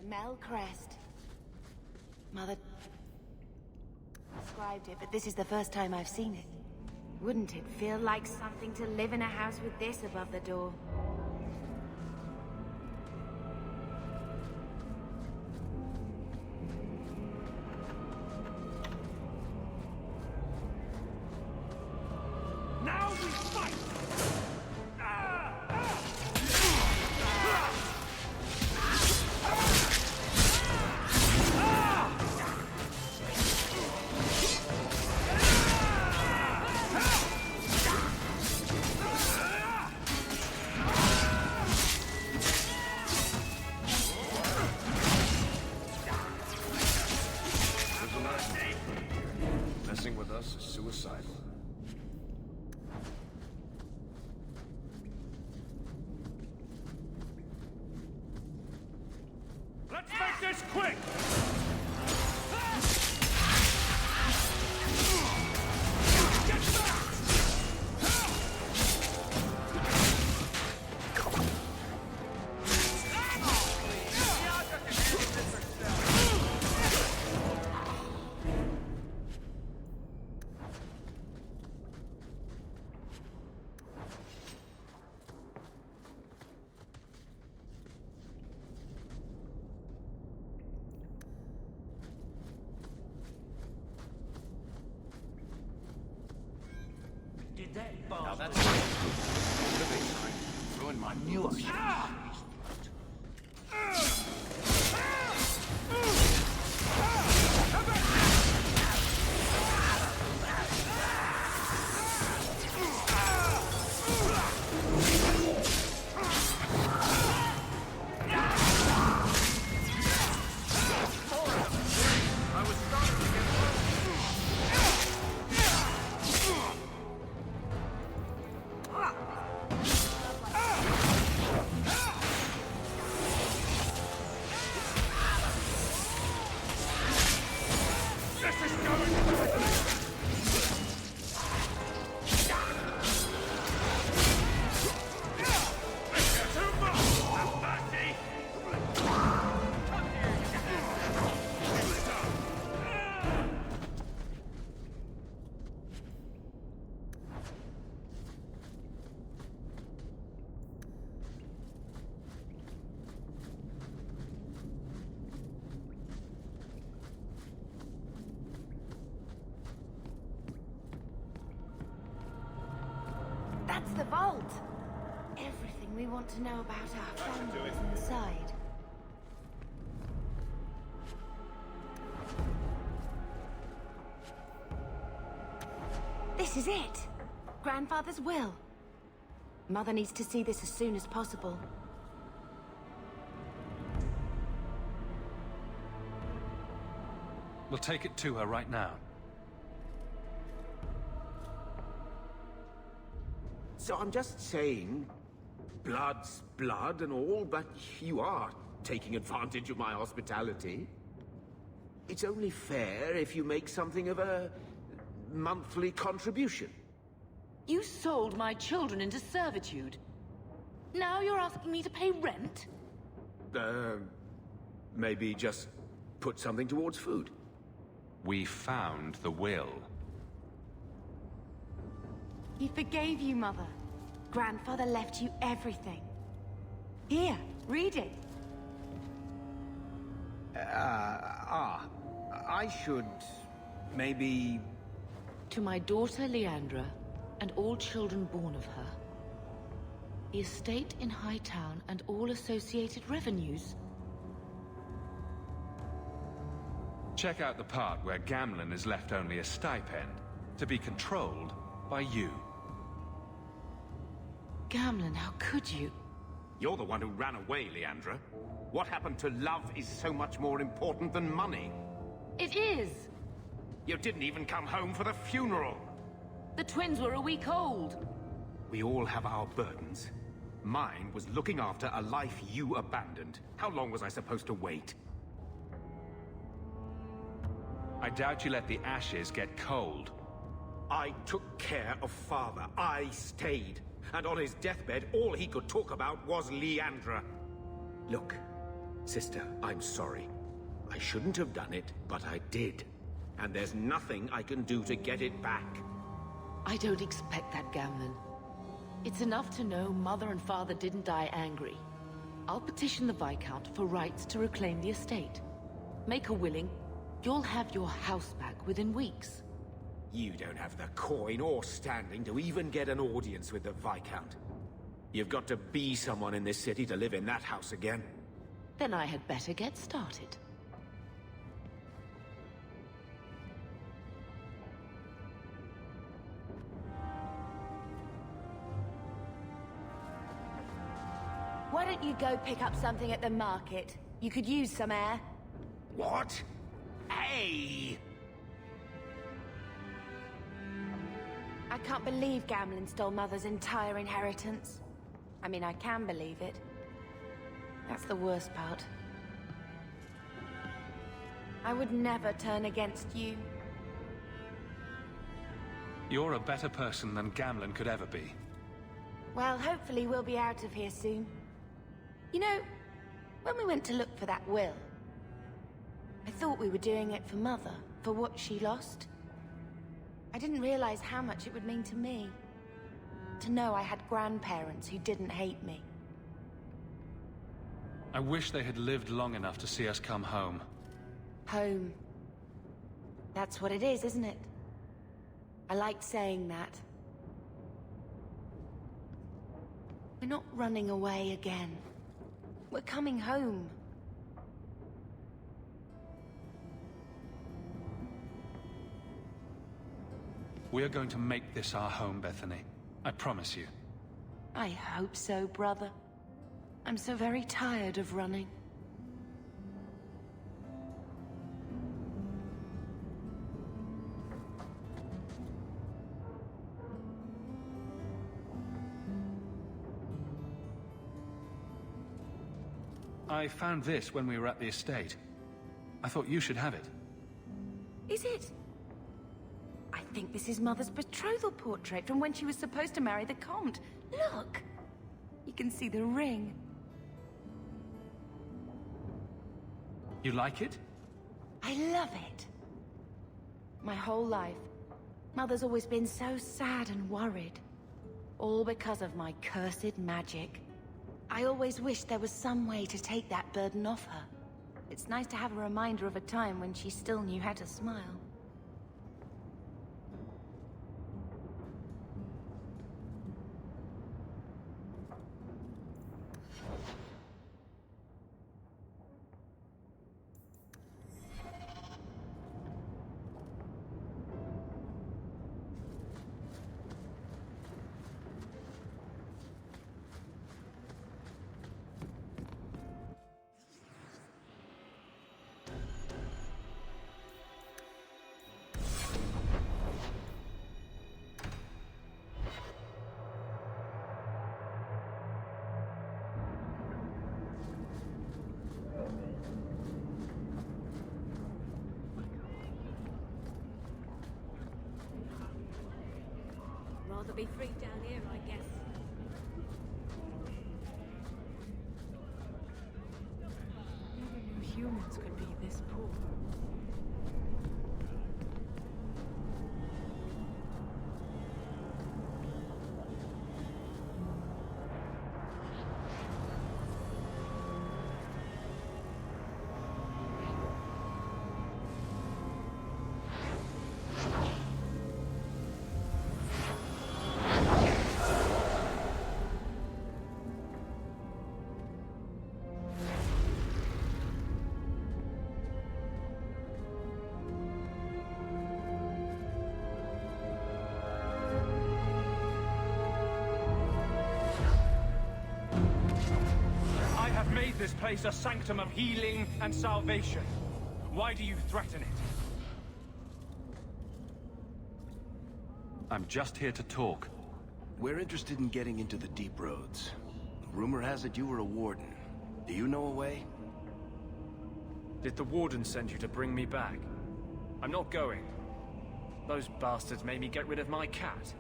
The Mel Crest. Mother described it, but this is the first time I've seen it. Wouldn't it feel like something to live in a house with this above the door? Now we fight! Messing with us is suicidal. Let's make this quick! Now that's ruin my music. That's the vault! Everything we want to know about our family is inside. This is it! Grandfather's will. Mother needs to see this as soon as possible. We'll take it to her right now. So I'm just saying, blood's blood and all, but you are taking advantage of my hospitality. It's only fair if you make something of a monthly contribution. You sold my children into servitude. Now you're asking me to pay rent? Maybe just put something towards food. We found the will. He forgave you, Mother. Grandfather left you everything. Here, read it. I should maybe... To my daughter Leandra, and all children born of her. The estate in Hightown and all associated revenues. Check out the part where Gamlen is left only a stipend, to be controlled by you. Gamlen, how could you? You're the one who ran away, Leandra. What happened to love is so much more important than money. It is! You didn't even come home for the funeral. The twins were a week old. We all have our burdens. Mine was looking after a life you abandoned. How long was I supposed to wait? I doubt you let the ashes get cold. I took care of Father. I stayed. And on his deathbed, all he could talk about was Leandra. Look, Sister, I'm sorry. I shouldn't have done it, but I did. And there's nothing I can do to get it back. I don't expect that, Gamlen. It's enough to know Mother and Father didn't die angry. I'll petition the Viscount for rights to reclaim the estate. Make her willing, you'll have your house back within weeks. You don't have the coin or standing to even get an audience with the Viscount. You've got to be someone in this city to live in that house again. Then I had better get started. Why don't you go pick up something at the market? You could use some air. What? Hey! I can't believe Gamlen stole Mother's entire inheritance. I mean, I can believe it. That's the worst part. I would never turn against you. You're a better person than Gamlen could ever be. Well, hopefully we'll be out of here soon. You know, when we went to look for that will, I thought we were doing it for Mother, for what she lost. I didn't realize how much it would mean to me. To know I had grandparents who didn't hate me. I wish they had lived long enough to see us come home. Home. That's what it is, isn't it? I liked saying that. We're not running away again. We're coming home. We are going to make this our home, Bethany. I promise you. I hope so, brother. I'm so very tired of running. I found this when we were at the estate. I thought you should have it. Is it? I think this is Mother's betrothal portrait from when she was supposed to marry the Comte. Look! You can see the ring. You like it? I love it. My whole life, Mother's always been so sad and worried. All because of my cursed magic. I always wished there was some way to take that burden off her. It's nice to have a reminder of a time when she still knew how to smile. Rather be free down here, I guess. Never knew humans could be this poor. This place a sanctum of healing and salvation. Why do you threaten it? I'm just here to talk. We're interested in getting into the deep roads. Rumor has it you were a warden. Do you know a way? Did the warden send you to bring me back? I'm not going. Those bastards made me get rid of my cat.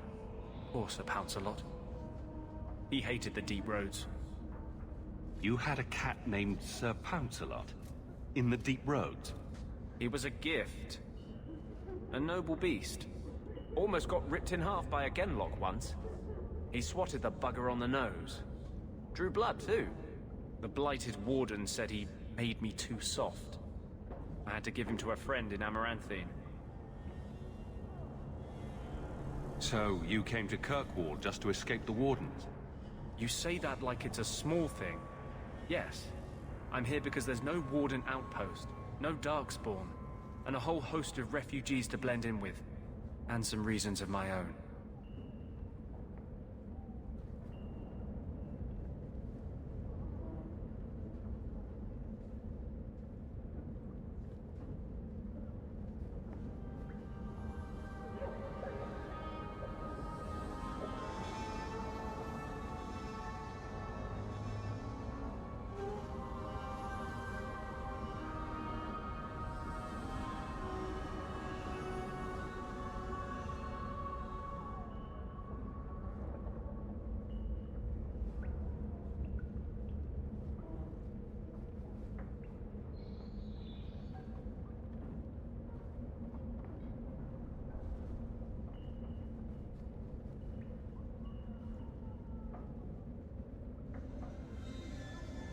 Poor Sir Pouncelot. He hated the deep roads. You had a cat named Sir Pouncelot? In the Deep Roads? He was a gift. A noble beast. Almost got ripped in half by a Genlock once. He swatted the bugger on the nose. Drew blood, too. The blighted warden said he made me too soft. I had to give him to a friend in Amaranthine. So, you came to Kirkwall just to escape the Wardens? You say that like it's a small thing. Yes. I'm here because there's no Warden outpost, no Darkspawn, and a whole host of refugees to blend in with. And some reasons of my own.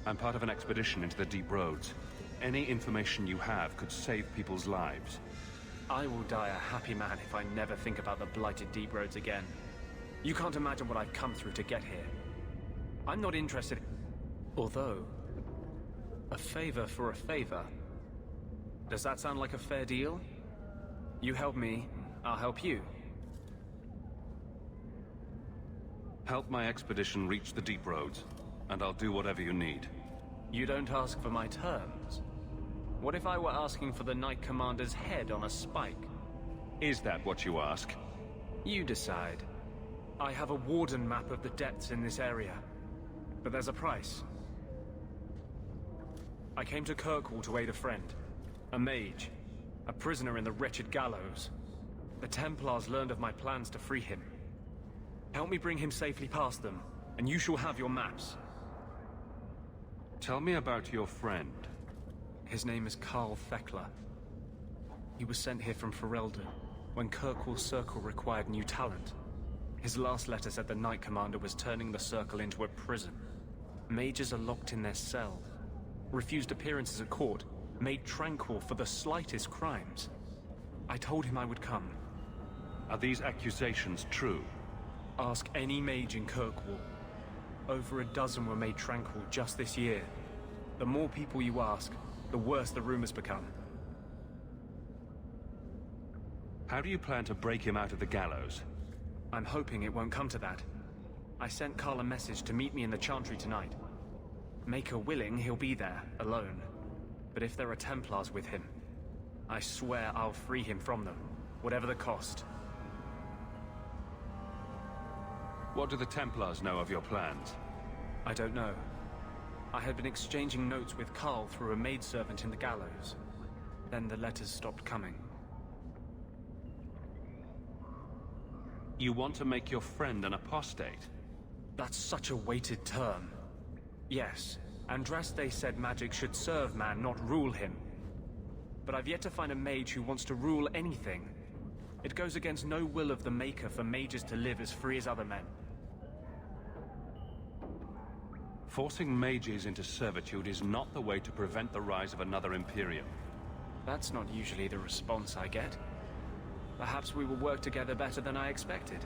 I'm part of an expedition into the Deep Roads. Any information you have could save people's lives. I will die a happy man if I never think about the blighted Deep Roads again. You can't imagine what I've come through to get here. I'm not interested... Although... a favor for a favor. Does that sound like a fair deal? You help me, I'll help you. Help my expedition reach the Deep Roads, and I'll do whatever you need. You don't ask for my terms. What if I were asking for the Knight Commander's head on a spike? Is that what you ask? You decide. I have a Warden map of the depths in this area. But there's a price. I came to Kirkwall to aid a friend. A mage. A prisoner in the wretched gallows. The Templars learned of my plans to free him. Help me bring him safely past them, and you shall have your maps. Tell me about your friend. His name is Karl Thekla. He was sent here from Ferelden when Kirkwall Circle required new talent. His last letter said the Knight Commander was turning the Circle into a prison. Mages are locked in their cells, refused appearances at court, made tranquil for the slightest crimes. I told him I would come. Are these accusations true? Ask any mage in Kirkwall. Over a dozen were made tranquil just this year. The more people you ask, the worse the rumors become. How do you plan to break him out of the gallows? I'm hoping it won't come to that. I sent Karl a message to meet me in the Chantry tonight. Maker willing, he'll be there, alone. But if there are Templars with him, I swear I'll free him from them, whatever the cost. What do the Templars know of your plans? I don't know. I had been exchanging notes with Karl through a maidservant in the gallows. Then the letters stopped coming. You want to make your friend an apostate? That's such a weighted term. Yes, Andraste said magic should serve man, not rule him. But I've yet to find a mage who wants to rule anything. It goes against no will of the Maker for mages to live as free as other men. Forcing mages into servitude is not the way to prevent the rise of another Imperium. That's not usually the response I get. Perhaps we will work together better than I expected.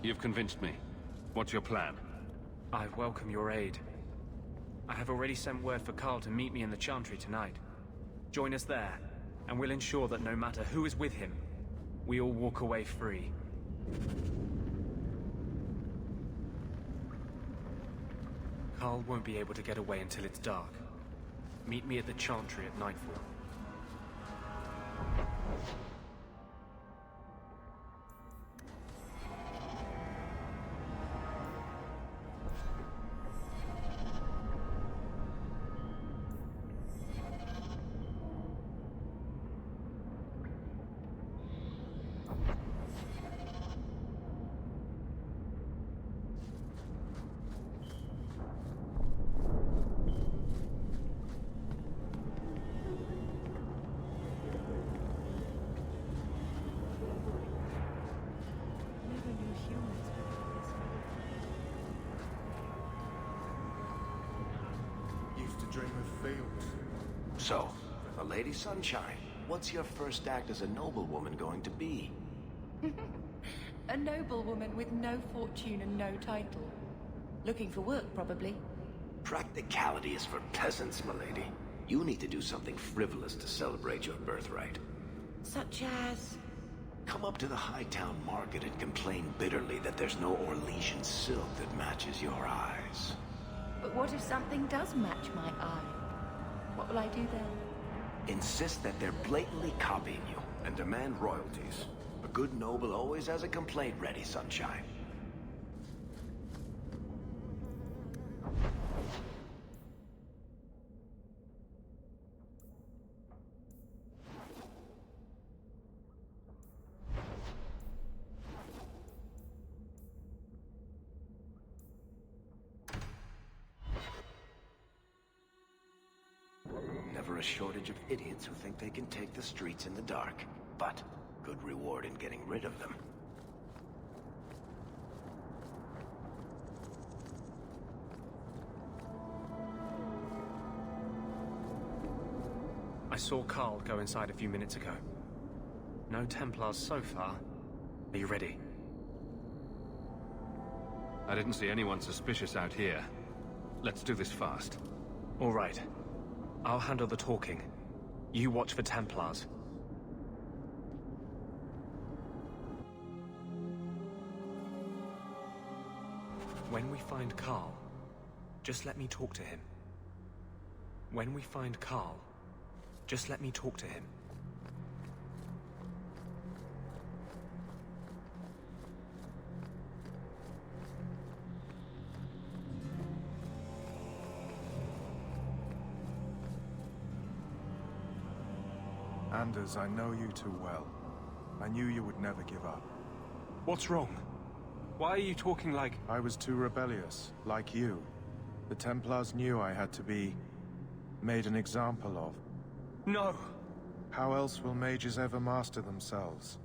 You've convinced me. What's your plan? I welcome your aid. I have already sent word for Karl to meet me in the Chantry tonight. Join us there, and we'll ensure that no matter who is with him, we all walk away free. Karl won't be able to get away until it's dark. Meet me at the Chantry at nightfall. dream of fields. So, a Lady Sunshine, what's your first act as a noblewoman going to be? A noblewoman with no fortune and no title. Looking for work, probably. Practicality is for peasants, milady. You need to do something frivolous to celebrate your birthright. Such as... Come up to the Hightown Market and complain bitterly that there's no Orlesian silk that matches your eyes. But what if something does match my eye? What will I do then? Insist that they're blatantly copying you and demand royalties. A good noble always has a complaint ready, Sunshine. Never a shortage of idiots who think they can take the streets in the dark, but good reward in getting rid of them. I saw Carl go inside a few minutes ago. No Templars so far. Are you ready? I didn't see anyone suspicious out here. Let's do this fast. All right. I'll handle the talking. You watch for Templars. When we find Carl, just let me talk to him. When we find Carl, just let me talk to him. Anders, I know you too well. I knew you would never give up. What's wrong? Why are you talking like... I was too rebellious, like you. The Templars knew I had to be... made an example of. No! How else will mages ever master themselves?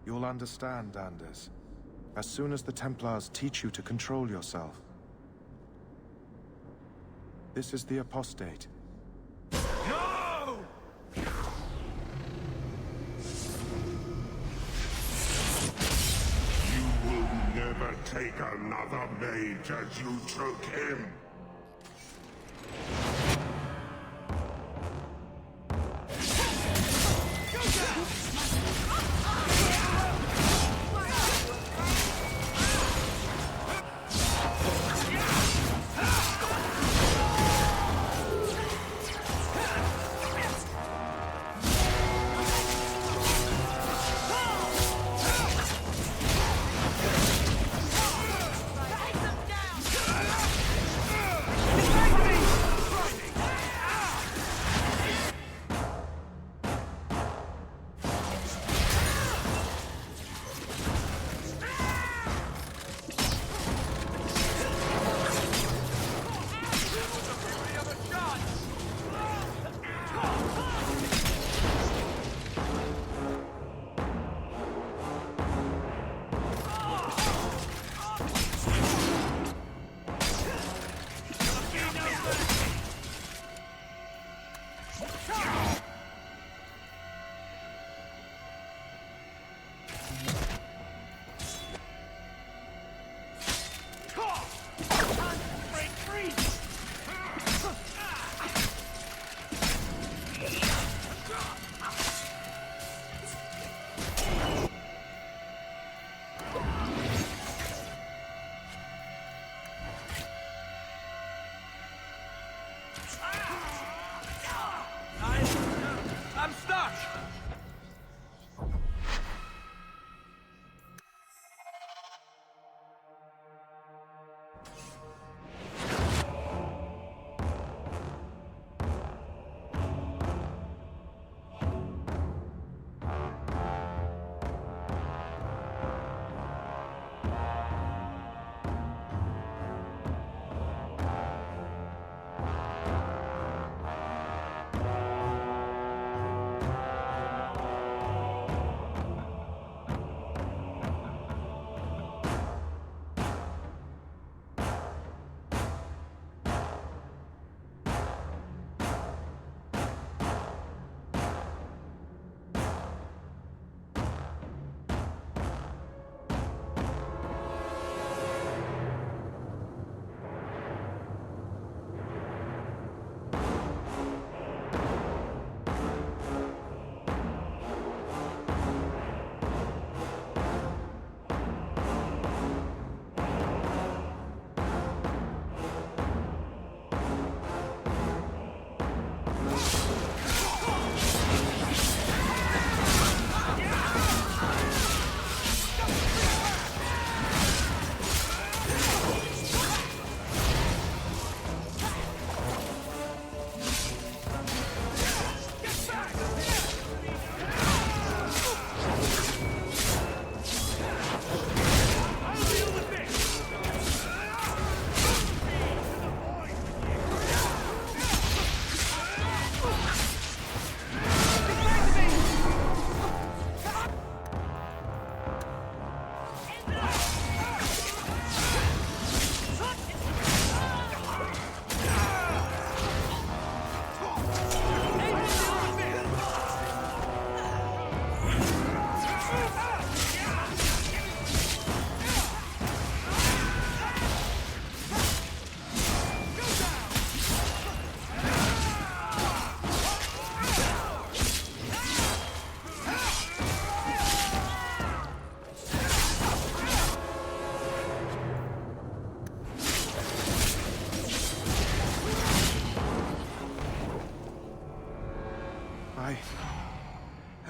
You'll understand, Anders. As soon as the Templars teach you to control yourself. This is the Apostate. No! You will never take another mage as you took him.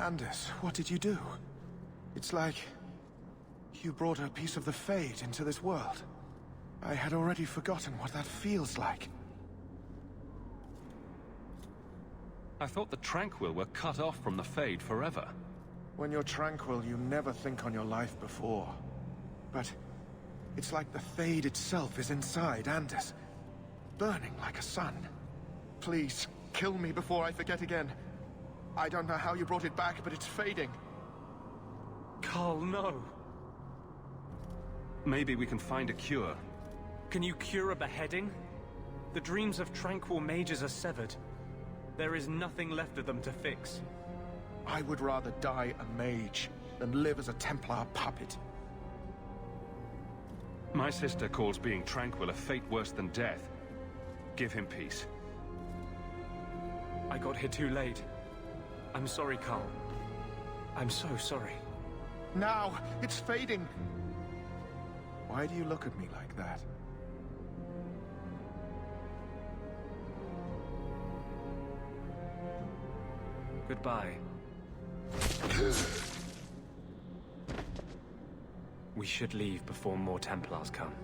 Anders, what did you do? It's like you brought a piece of the Fade into this world. I had already forgotten what that feels like. I thought the Tranquil were cut off from the Fade forever. When you're tranquil, you never think on your life before. But it's like the Fade itself is inside Anders, burning like a sun. Please, kill me before I forget again. I don't know how you brought it back, but it's fading. Carl, no. Maybe we can find a cure. Can you cure a beheading? The dreams of tranquil mages are severed. There is nothing left of them to fix. I would rather die a mage than live as a Templar puppet. My sister calls being tranquil a fate worse than death. Give him peace. I got here too late. I'm sorry, Carl. I'm so sorry. Now! It's fading! Why do you look at me like that? Goodbye. We should leave before more Templars come.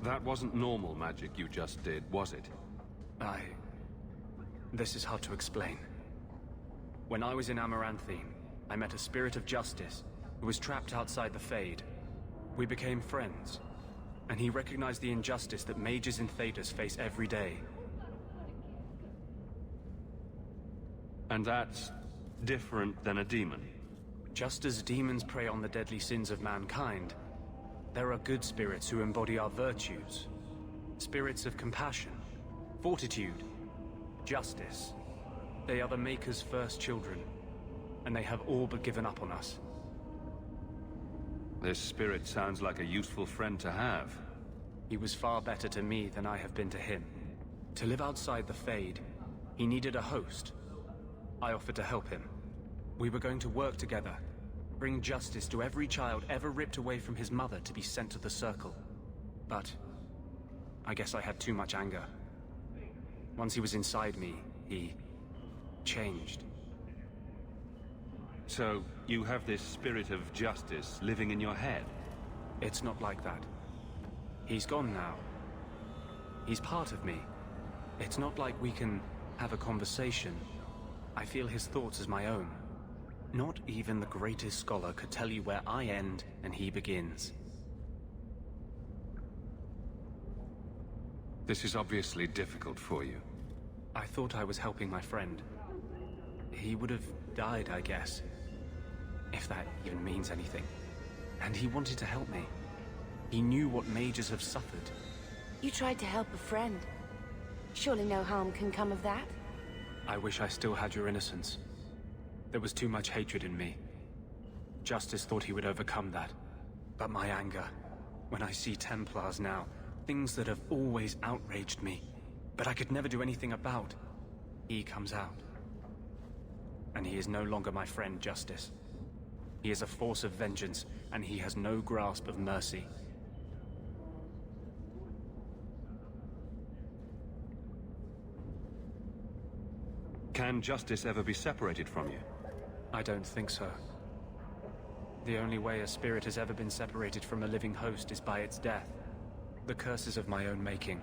That wasn't normal magic you just did, was it? This is hard to explain. When I was in Amaranthine, I met a spirit of justice who was trapped outside the Fade. We became friends, and he recognized the injustice that mages in Thedas face every day. And that's different than a demon? Just as demons prey on the deadly sins of mankind, there are good spirits who embody our virtues. Spirits of compassion, fortitude, justice. They are the Maker's first children, and they have all but given up on us. This spirit sounds like a useful friend to have. He was far better to me than I have been to him. To live outside the Fade, he needed a host. I offered to help him. We were going to work together, bring justice to every child ever ripped away from his mother to be sent to the Circle. But I guess I had too much anger. Once he was inside me, he changed. So, you have this spirit of justice living in your head? It's not like that. He's gone now. He's part of me. It's not like we can have a conversation. I feel his thoughts as my own. Not even the greatest scholar could tell you where I end and he begins. This is obviously difficult for you. I thought I was helping my friend. He would have died, I guess. If that even means anything. And he wanted to help me. He knew what mages have suffered. You tried to help a friend. Surely no harm can come of that? I wish I still had your innocence. There was too much hatred in me. Justice thought he would overcome that. But my anger, when I see Templars now, things that have always outraged me, but I could never do anything about, he comes out. And he is no longer my friend, Justice. He is a force of vengeance, and he has no grasp of mercy. Can justice ever be separated from you? I don't think so. The only way a spirit has ever been separated from a living host is by its death. The curse is of my own making.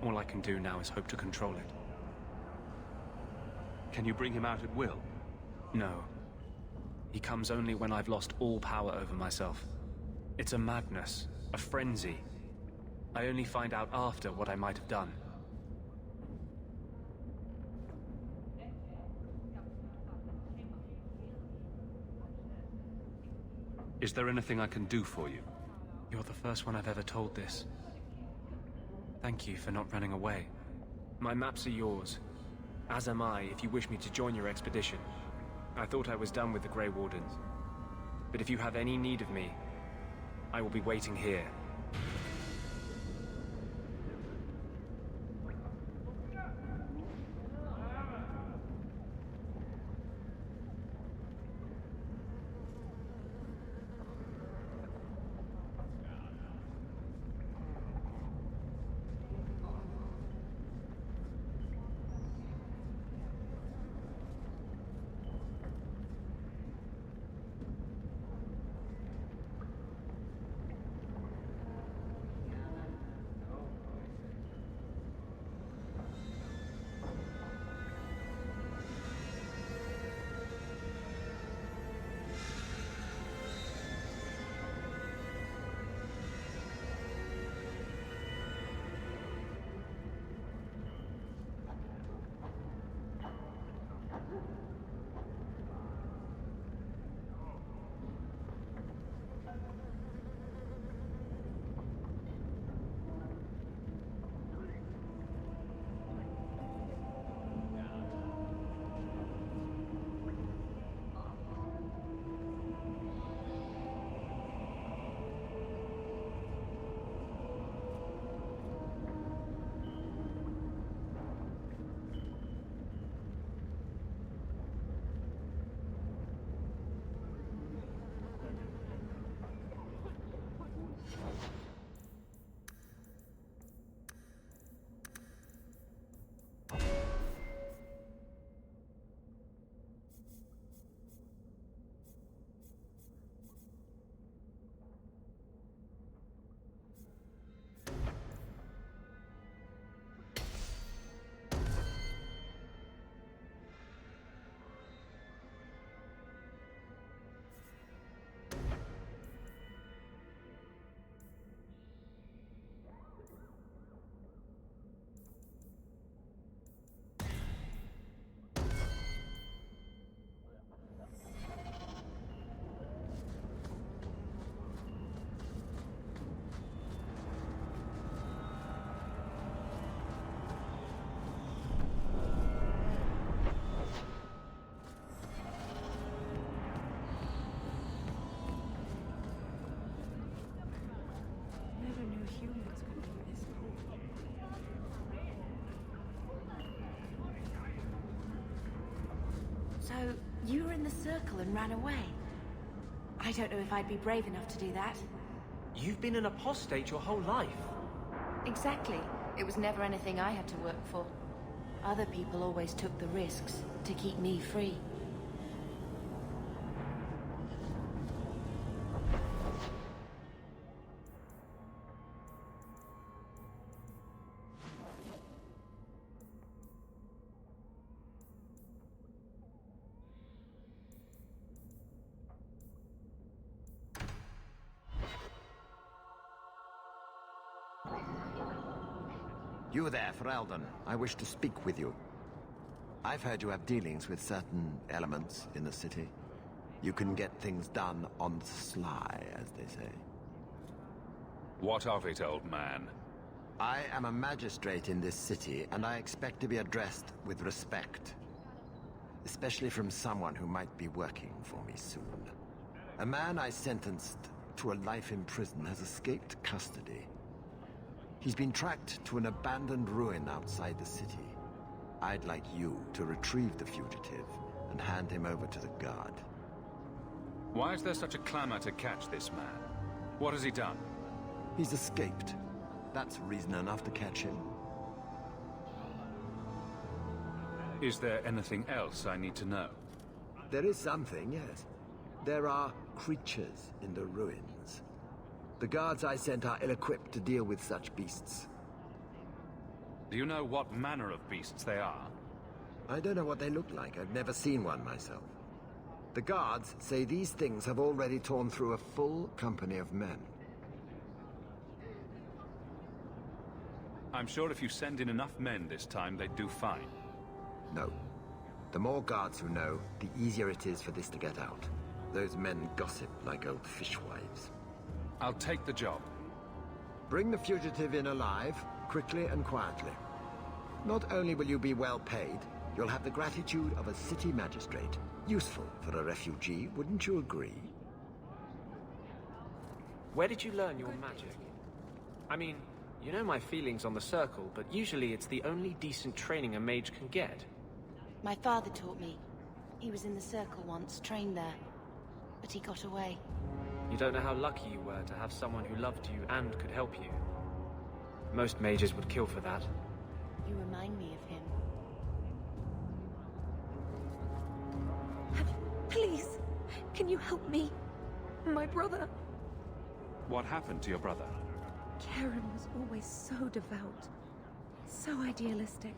All I can do now is hope to control it. Can you bring him out at will? No. He comes only when I've lost all power over myself. It's a madness, a frenzy. I only find out after what I might have done. Is there anything I can do for you? You're the first one I've ever told this. Thank you for not running away. My maps are yours. As am I, if you wish me to join your expedition. I thought I was done with the Grey Wardens. But if you have any need of me, I will be waiting here. So, you were in the circle and ran away? I don't know if I'd be brave enough to do that. You've been an apostate your whole life. Exactly. It was never anything I had to work for. Other people always took the risks to keep me free. You there, Ferelden. I wish to speak with you. I've heard you have dealings with certain elements in the city. You can get things done on the sly, as they say. What of it, old man? I am a magistrate in this city, and I expect to be addressed with respect. Especially from someone who might be working for me soon. A man I sentenced to a life in prison has escaped custody. He's been tracked to an abandoned ruin outside the city. I'd like you to retrieve the fugitive and hand him over to the guard. Why is there such a clamor to catch this man? What has he done? He's escaped. That's reason enough to catch him. Is there anything else I need to know? There is something, yes. There are creatures in the ruins. The guards I sent are ill-equipped to deal with such beasts. Do you know what manner of beasts they are? I don't know what they look like. I've never seen one myself. The guards say these things have already torn through a full company of men. I'm sure if you send in enough men this time, they'd do fine. No. The more guards who know, the easier it is for this to get out. Those men gossip like old fishwives. I'll take the job. Bring the fugitive in alive, quickly and quietly. Not only will you be well paid, you'll have the gratitude of a city magistrate. Useful for a refugee, wouldn't you agree? Where did you learn your magic? I mean, you know my feelings on the Circle, but usually it's the only decent training a mage can get. My father taught me. He was in the Circle once, trained there. But he got away. You don't know how lucky you were to have someone who loved you and could help you. Most mages would kill for that. You remind me of him. Please, can you help me? My brother. What happened to your brother? Karen was always so devout, so idealistic.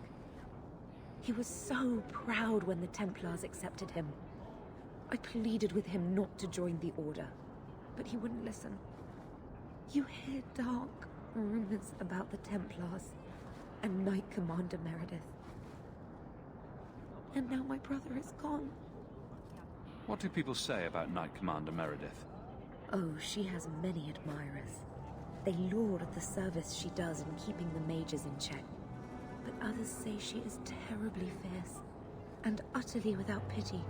He was so proud when the Templars accepted him. I pleaded with him not to join the Order, but he wouldn't listen. You hear dark rumors about the Templars and Knight Commander Meredith. And now my brother is gone. What do people say about Knight Commander Meredith? Oh, she has many admirers. They laud the service she does in keeping the mages in check. But others say she is terribly fierce and utterly without pity,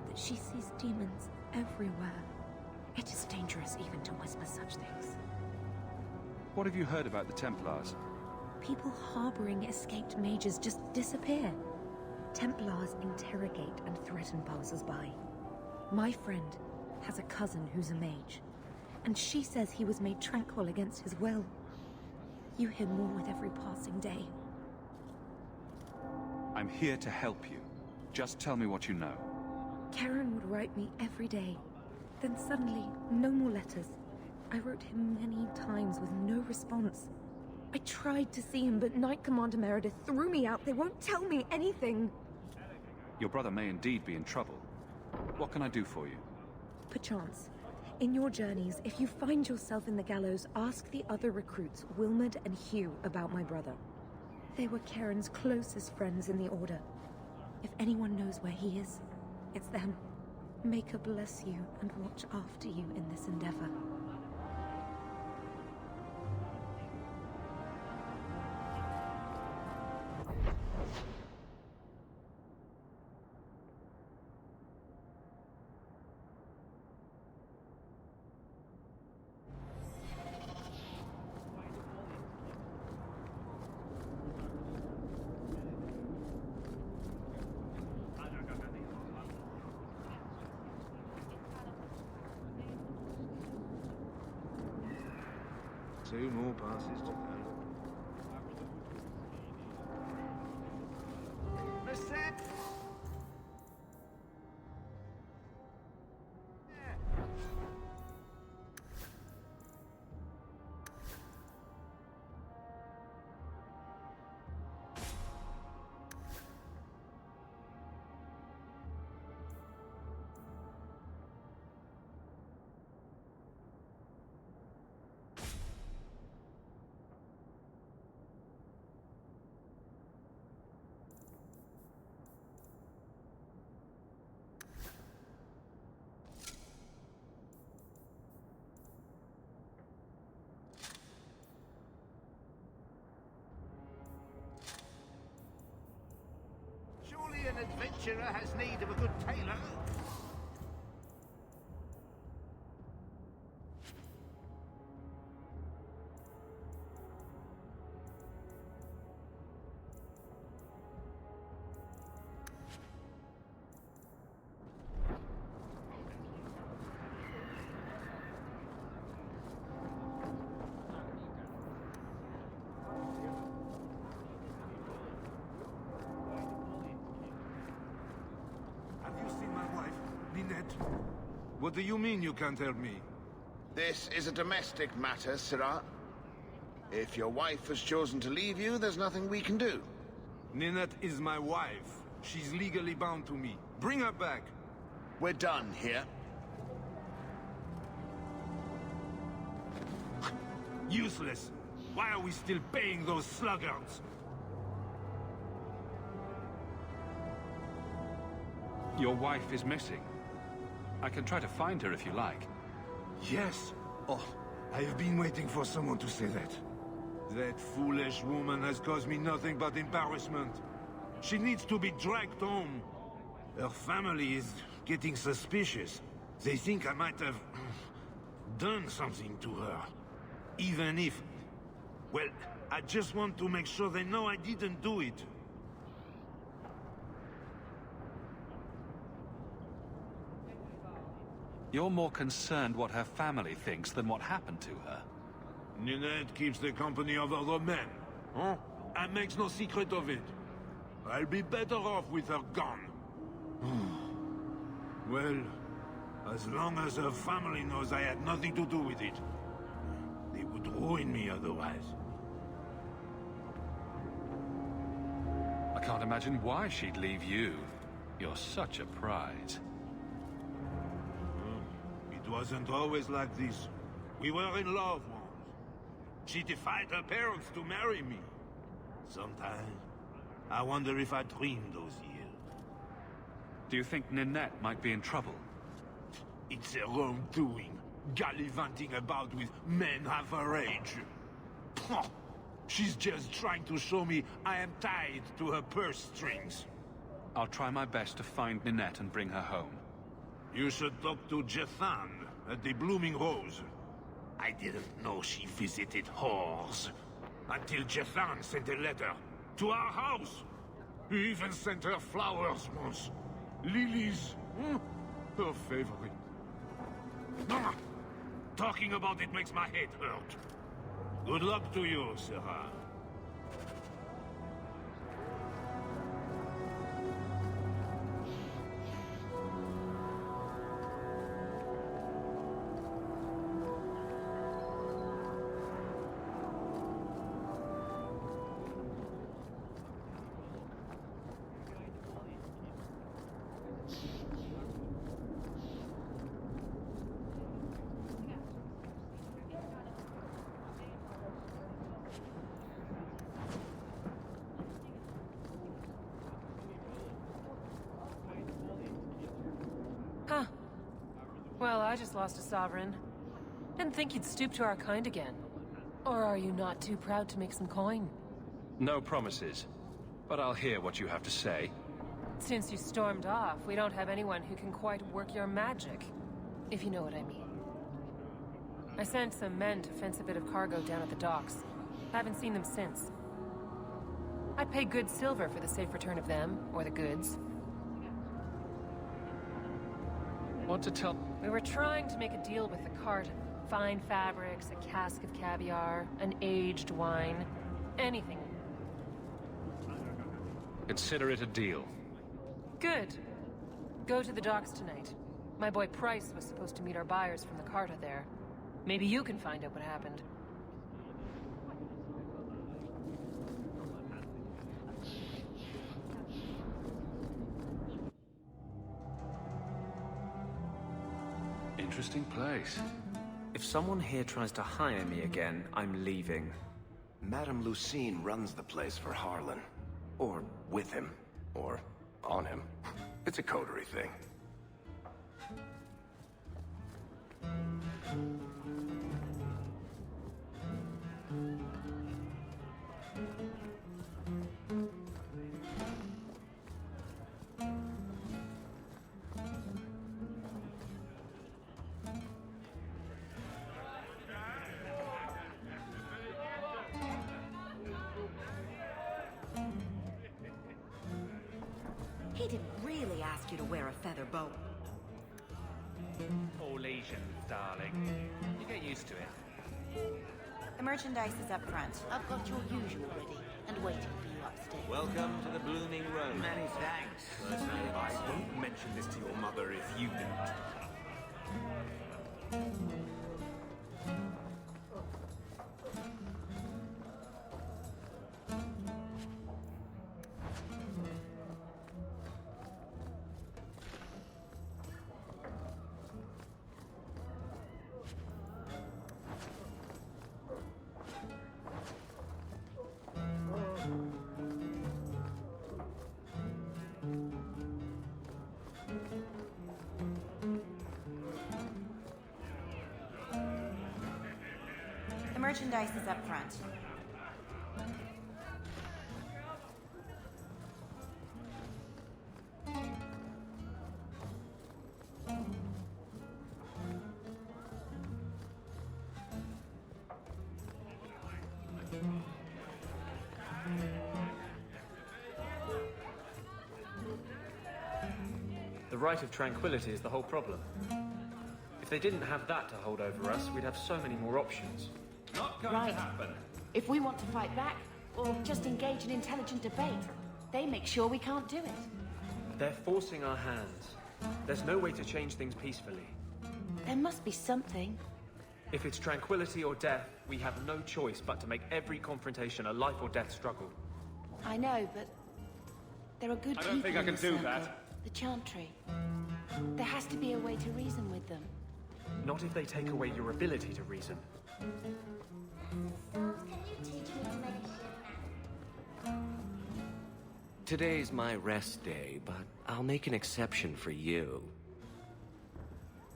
that she sees demons everywhere. It is dangerous even to whisper such things. What have you heard about the Templars? People harboring escaped mages just disappear. Templars interrogate and threaten passers-by. My friend has a cousin who's a mage, and she says he was made tranquil against his will. You hear more with every passing day. I'm here to help you. Just tell me what you know. Karen would write me every day. Then suddenly, no more letters. I wrote him many times with no response. I tried to see him, but Knight Commander Meredith threw me out. They won't tell me anything. Your brother may indeed be in trouble. What can I do for you? Perchance. In your journeys, if you find yourself in the gallows, ask the other recruits, Wilmerd and Hugh, about my brother. They were Karen's closest friends in the Order. If anyone knows where he is, it's them. May her bless you and watch after you in this endeavor. 2 more passes to go. Surely an adventurer has need of a good tailor. What do you mean you can't help me? This is a domestic matter, Sirrah. If your wife has chosen to leave you, there's nothing we can do. Ninette is my wife. She's legally bound to me. Bring her back. We're done here. Useless. Why are we still paying those sluggards? Your wife is missing. I can try to find her if you like. Yes. Oh, I have been waiting for someone to say that. That foolish woman has caused me nothing but embarrassment. She needs to be dragged home. Her family is getting suspicious. They think I might have done something to her. Even if... Well, I just want to make sure they know I didn't do it. You're more concerned what her family thinks than what happened to her. Ninette keeps the company of other men, huh? And makes no secret of it. I'll be better off with her gone. Well, as long as her family knows I had nothing to do with it, they would ruin me otherwise. I can't imagine why she'd leave you. You're such a prize. It wasn't always like this. We were in love once. She defied her parents to marry me. Sometimes, I wonder if I dreamed those years. Do you think Ninette might be in trouble? It's her own doing, gallivanting about with men half her age. She's just trying to show me I am tied to her purse strings. I'll try my best to find Ninette and bring her home. You should talk to Jethan at the Blooming Rose. I didn't know she visited whores. Until Jethan sent a letter to our house. He even sent her flowers once. Lilies. Her favorite. Talking about it makes my head hurt. Good luck to you, Sirrah. Huh. Well, I just lost a sovereign. Didn't think you'd stoop to our kind again. Or are you not too proud to make some coin? No promises, but I'll hear what you have to say. Since you stormed off, we don't have anyone who can quite work your magic, if you know what I mean. I sent some men to fence a bit of cargo down at the docks. Haven't seen them since. I'd pay good silver for the safe return of them, or the goods. Want to tell... We were trying to make a deal with the Carden. Fine fabrics, a cask of caviar, an aged wine. Anything. Consider it a deal. Good. Go to the docks tonight. My boy Price was supposed to meet our buyers from the Carta there. Maybe you can find out what happened. Interesting place. If someone here tries to hire me again, I'm leaving. Madame Lucine runs the place for Harlan. Or with him. Or on him. It's a coterie thing. He didn't really ask you to wear a feather boa. All Asians, darling. You get used to it. The merchandise is up front. I've got your usual ready and waiting for you upstairs. Welcome to the Blooming Rose. Many thanks. Personally, I won't mention this to your mother if you don't. The merchandise is up front. The right of tranquility is the whole problem. If they didn't have that to hold over us, we'd have so many more options. Not going Right. to happen. If we want to fight back, or just engage in intelligent debate, they make sure we can't do it. They're forcing our hands. There's no way to change things peacefully. There must be something. If it's tranquility or death, we have no choice but to make every confrontation a life or death struggle. I know, but there are good I people don't think I in can the do circle. that. The Chantry. There has to be a way to reason with them. Not if they take away your ability to reason. Today's my rest day, but I'll make an exception for you.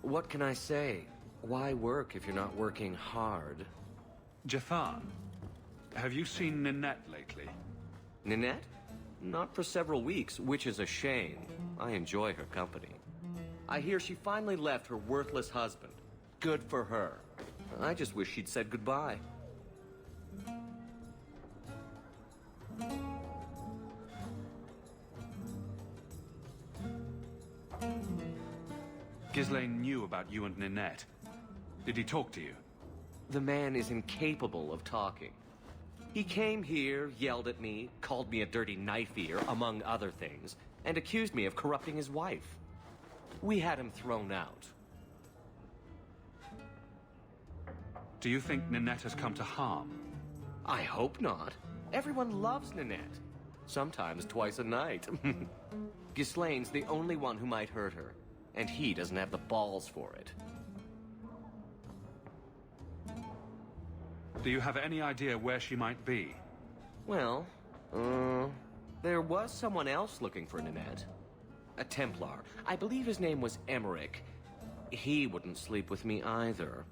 What can I say? Why work if you're not working hard? Jafar, have you seen Ninette lately? Ninette? Not for several weeks, which is a shame. I enjoy her company. I hear she finally left her worthless husband. Good for her. I just wish she'd said goodbye. Ghislaine knew about you and Ninette. Did he talk to you? The man is incapable of talking. He came here, yelled at me, called me a dirty knife-ear, among other things, and accused me of corrupting his wife. We had him thrown out. Do you think Ninette has come to harm? I hope not. Everyone loves Ninette. Sometimes twice a night. Ghislaine's the only one who might hurt her, and he doesn't have the balls for it. Do you have any idea where she might be? Well, there was someone else looking for Ninette. A Templar. I believe his name was Emmerich. He wouldn't sleep with me either.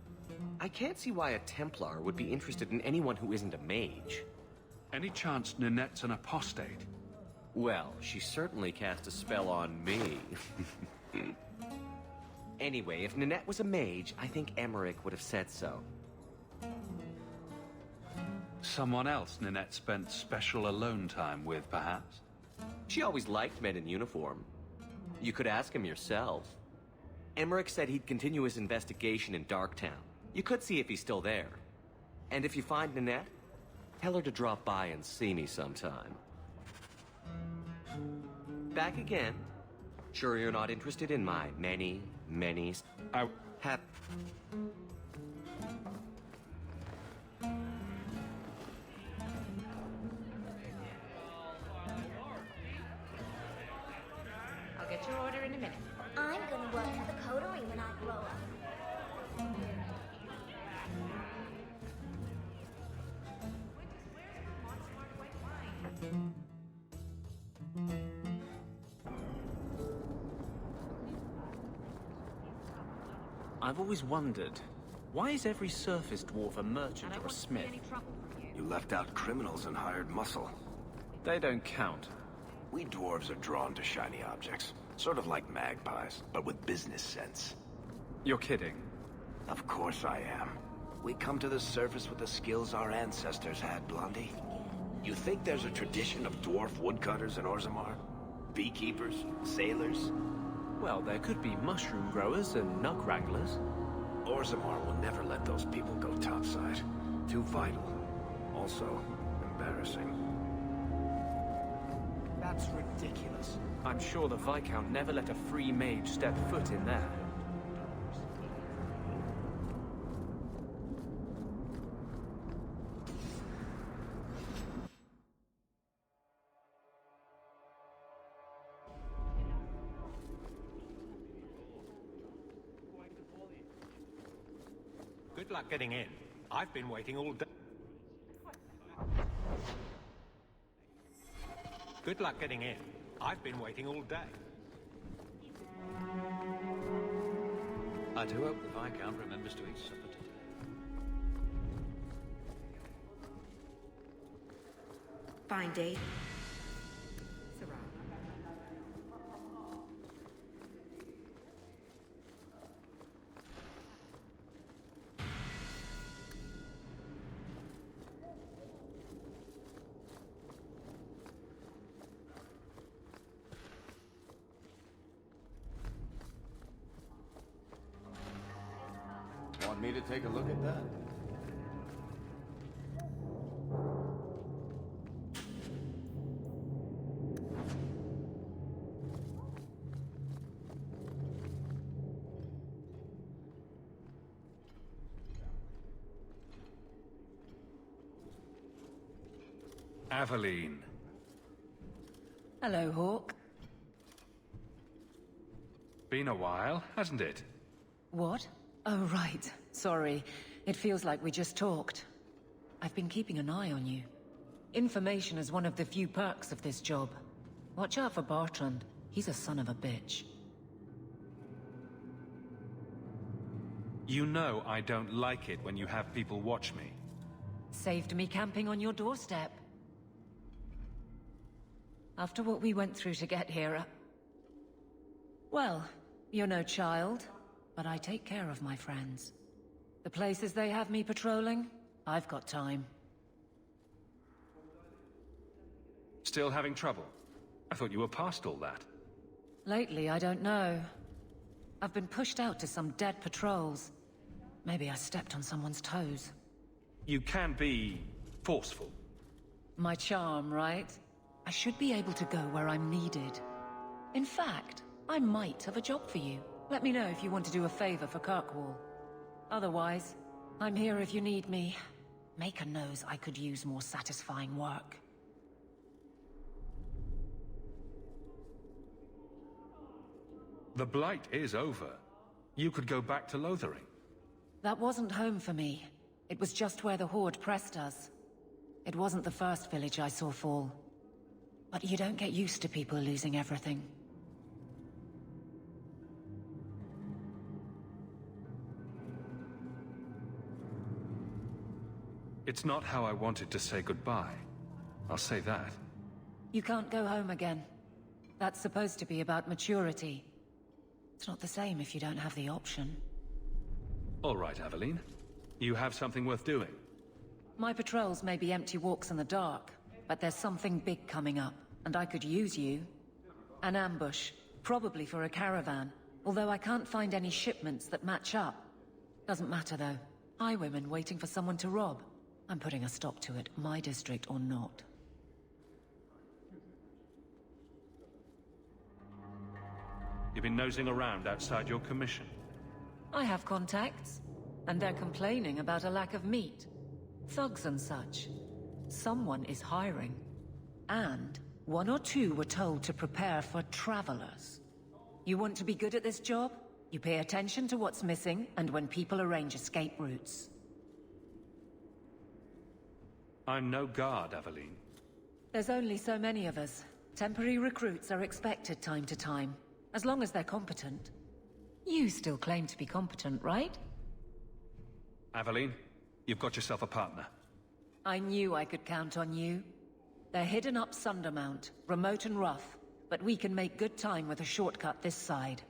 I can't see why a Templar would be interested in anyone who isn't a mage. Any chance Ninette's an apostate? Well, she certainly cast a spell on me. Anyway, if Ninette was a mage, I think Emmerich would have said so. Someone else Ninette spent special alone time with, perhaps? She always liked men in uniform. You could ask him yourself. Emmerich said he'd continue his investigation in Darktown. You could see if he's still there. And if you find Nanette, tell her to drop by and see me sometime. Back again. Sure you're not interested in my many... I'll get your order in a minute. I'm gonna work at the coterie when I grow up. I've always wondered, why is every surface dwarf a merchant or a smith? You left out criminals and hired muscle. They don't count. We dwarves are drawn to shiny objects. Sort of like magpies, but with business sense. You're kidding. Of course I am. We come to the surface with the skills our ancestors had, Blondie. You think there's a tradition of dwarf woodcutters in Orzammar? Beekeepers? Sailors? Well, there could be mushroom growers and nug wranglers. Orzammar will never let those people go topside. Too vital. Also, embarrassing. That's ridiculous. I'm sure the Viscount never let a free mage step foot in there. Good luck getting in. I've been waiting all day. Good luck getting in. I've been waiting all day. I do hope the Viscount remembers to eat supper today. Fine day. Want me to take a look at that? Aveline. Hello, Hawk. Been a while, hasn't it? What? Oh, right. Sorry. It feels like we just talked. I've been keeping an eye on you. Information is one of the few perks of this job. Watch out for Bartrand. He's a son of a bitch. You know I don't like it when you have people watch me. Saved me camping on your doorstep. After what we went through to get here, well, you're no child, but I take care of my friends. The places they have me patrolling, I've got time. Still having trouble? I thought you were past all that. Lately, I don't know. I've been pushed out to some dead patrols. Maybe I stepped on someone's toes. You can be forceful. My charm, right? I should be able to go where I'm needed. In fact, I might have a job for you. Let me know if you want to do a favor for Kirkwall. Otherwise, I'm here if you need me. Maker knows I could use more satisfying work. The Blight is over. You could go back to Lothering. That wasn't home for me. It was just where the Horde pressed us. It wasn't the first village I saw fall. But you don't get used to people losing everything. It's not how I wanted to say goodbye. I'll say that. You can't go home again. That's supposed to be about maturity. It's not the same if you don't have the option. All right, Aveline. You have something worth doing. My patrols may be empty walks in the dark, but there's something big coming up, and I could use you. An ambush, probably for a caravan, although I can't find any shipments that match up. Doesn't matter though. Highwaymen waiting for someone to rob. I'm putting a stop to it, my district or not. You've been nosing around outside your commission. I have contacts, and they're complaining about a lack of meat. Thugs and such. Someone is hiring. And one or two were told to prepare for travelers. You want to be good at this job? You pay attention to what's missing, and when people arrange escape routes. I'm no guard, Aveline. There's only so many of us. Temporary recruits are expected time to time, as long as they're competent. You still claim to be competent, right? Aveline, you've got yourself a partner. I knew I could count on you. They're hidden up Sundermount, remote and rough, but we can make good time with a shortcut this side.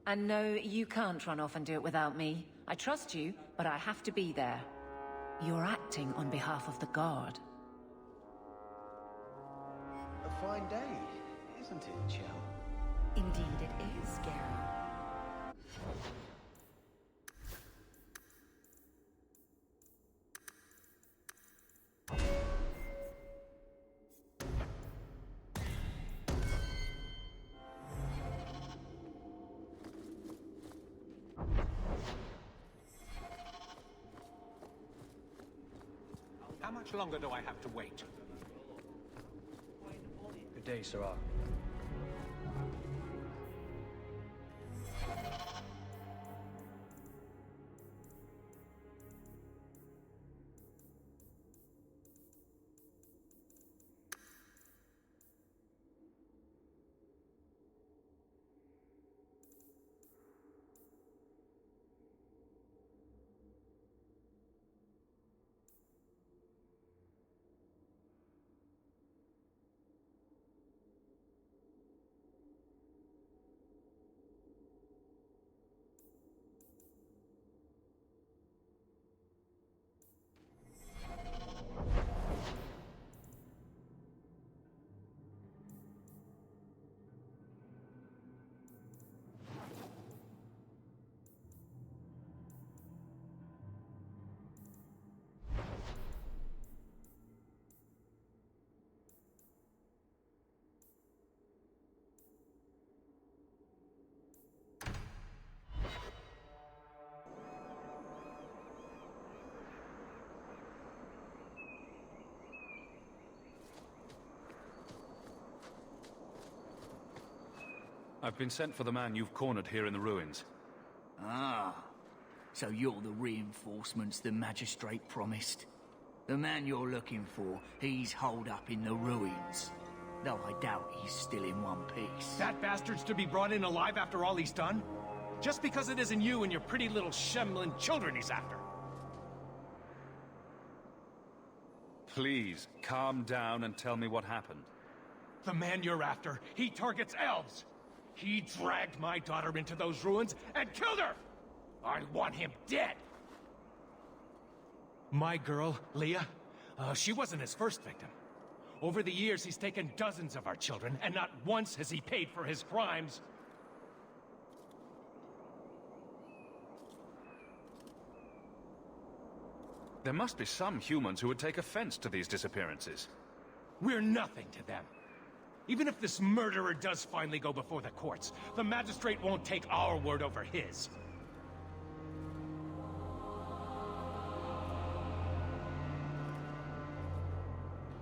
And no, you can't run off and do it without me. I trust you, but I have to be there. You're acting on behalf of the Guard. A fine day, isn't it, Chell? Indeed it is, Garrow. How much longer do I have to wait? Good day, Sirrah. I've been sent for the man you've cornered here in the ruins. Ah, so you're the reinforcements the Magistrate promised. The man you're looking for, he's holed up in the ruins. Though I doubt he's still in one piece. That bastard's to be brought in alive after all he's done? Just because it isn't you and your pretty little Shemlin children he's after. Please, calm down and tell me what happened. The man you're after, he targets elves. He dragged my daughter into those ruins and killed her! I want him dead! My girl, Leah, she wasn't his first victim. Over the years, he's taken dozens of our children, and not once has he paid for his crimes. There must be some humans who would take offense to these disappearances. We're nothing to them. Even if this murderer does finally go before the courts, the Magistrate won't take our word over his.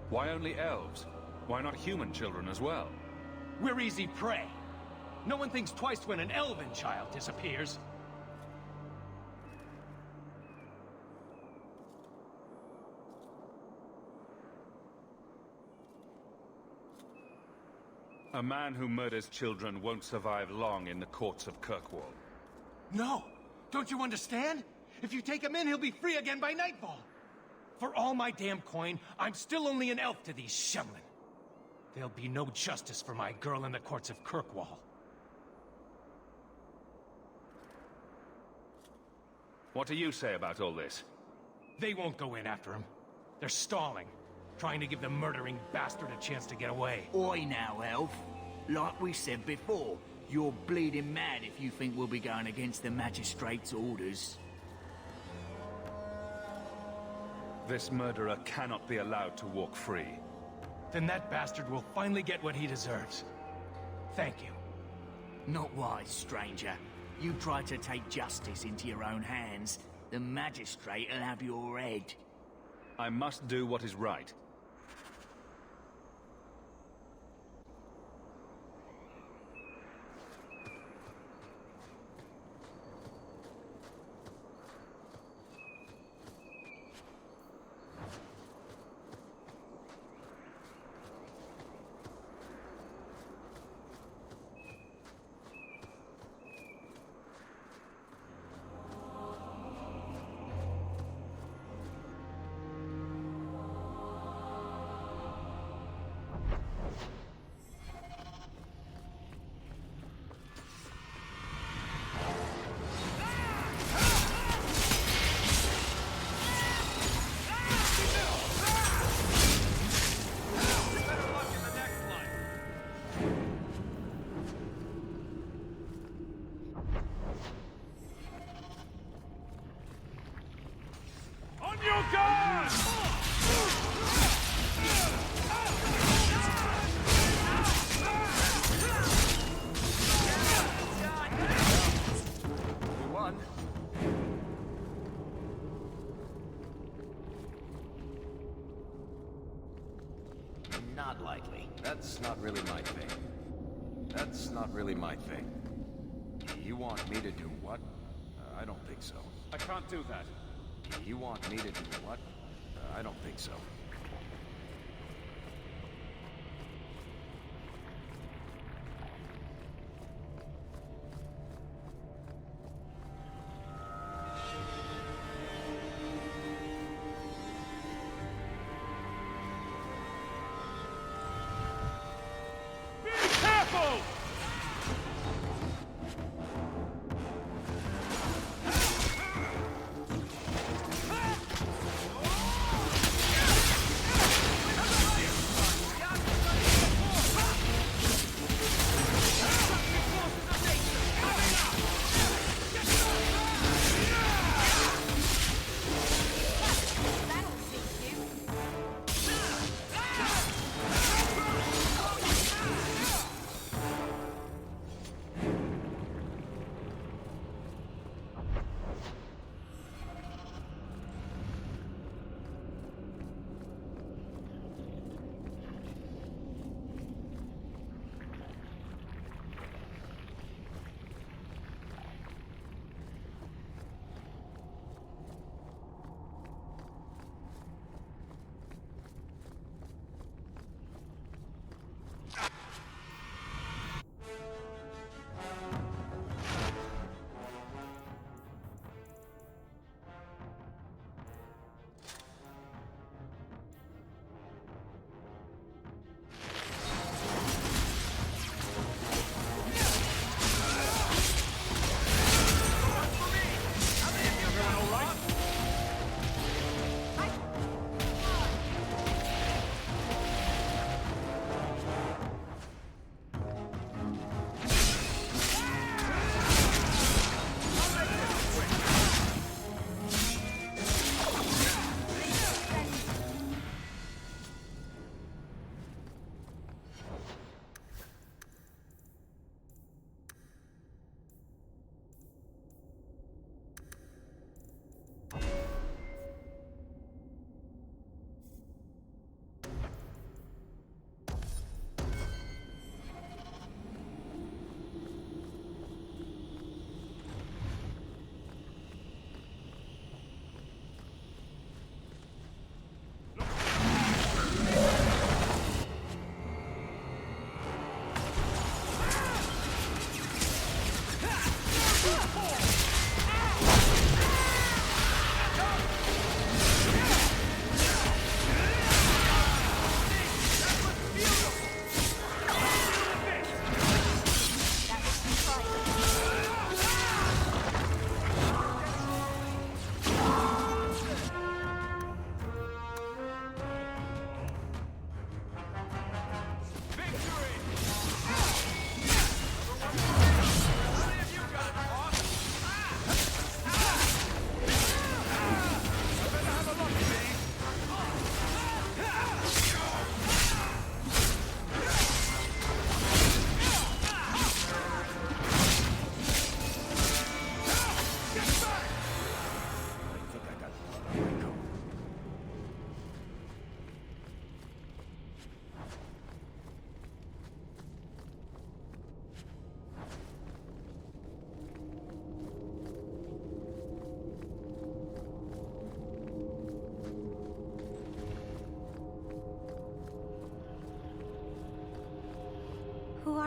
Why only elves? Why not human children as well? We're easy prey. No one thinks twice when an elven child disappears. A man who murders children won't survive long in the courts of Kirkwall. No! Don't you understand? If you take him in, he'll be free again by nightfall. For all my damn coin, I'm still only an elf to these Shemlin. There'll be no justice for my girl in the courts of Kirkwall. What do you say about all this? They won't go in after him. They're stalling, trying to give the murdering bastard a chance to get away. Oi now, elf. Like we said before, you're bleeding mad if you think we'll be going against the Magistrate's orders. This murderer cannot be allowed to walk free. Then that bastard will finally get what he deserves. Thank you. Not wise, stranger. You try to take justice into your own hands, the magistrate will have your head. I must do what is right. Not likely. That's not really my thing. That's not really my thing. You want me to do what? I don't think so. I can't do that. You want me to do what? I don't think so.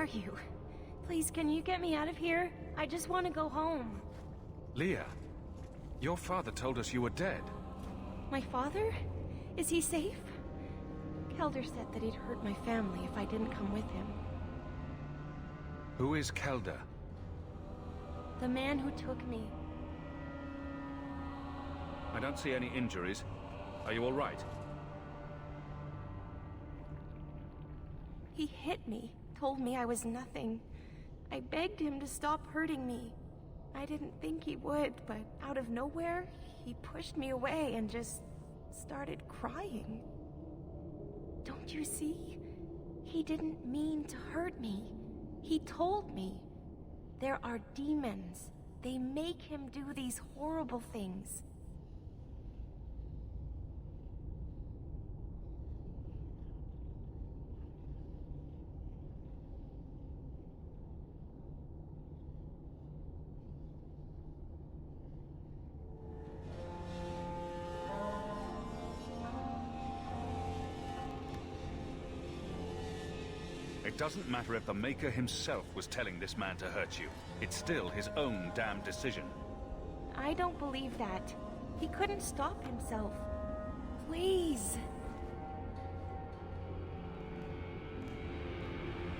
are you? Please, can you get me out of here? I just want to go home. Leah, your father told us you were dead. My father? Is he safe? Kelder said that he'd hurt my family if I didn't come with him. Who is Kelder? The man who took me. I don't see any injuries. Are you all right? He hit me, told me I was nothing. I begged him to stop hurting me. I didn't think he would, but out of nowhere, he pushed me away and just started crying. Don't you see? He didn't mean to hurt me. He told me. There are demons. They make him do these horrible things. It doesn't matter if the Maker himself was telling this man to hurt you. It's still his own damn decision. I don't believe that. He couldn't stop himself. Please.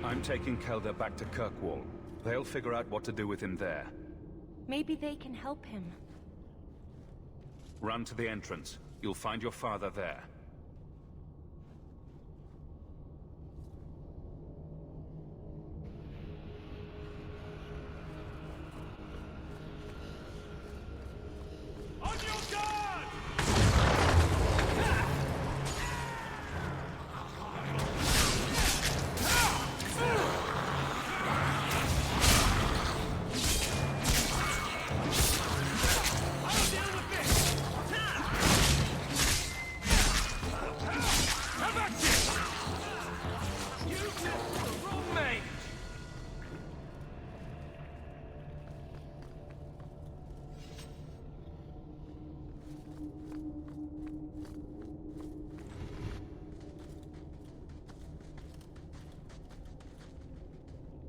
I'm taking Kelder back to Kirkwall. They'll figure out what to do with him there. Maybe they can help him. Run to the entrance. You'll find your father there.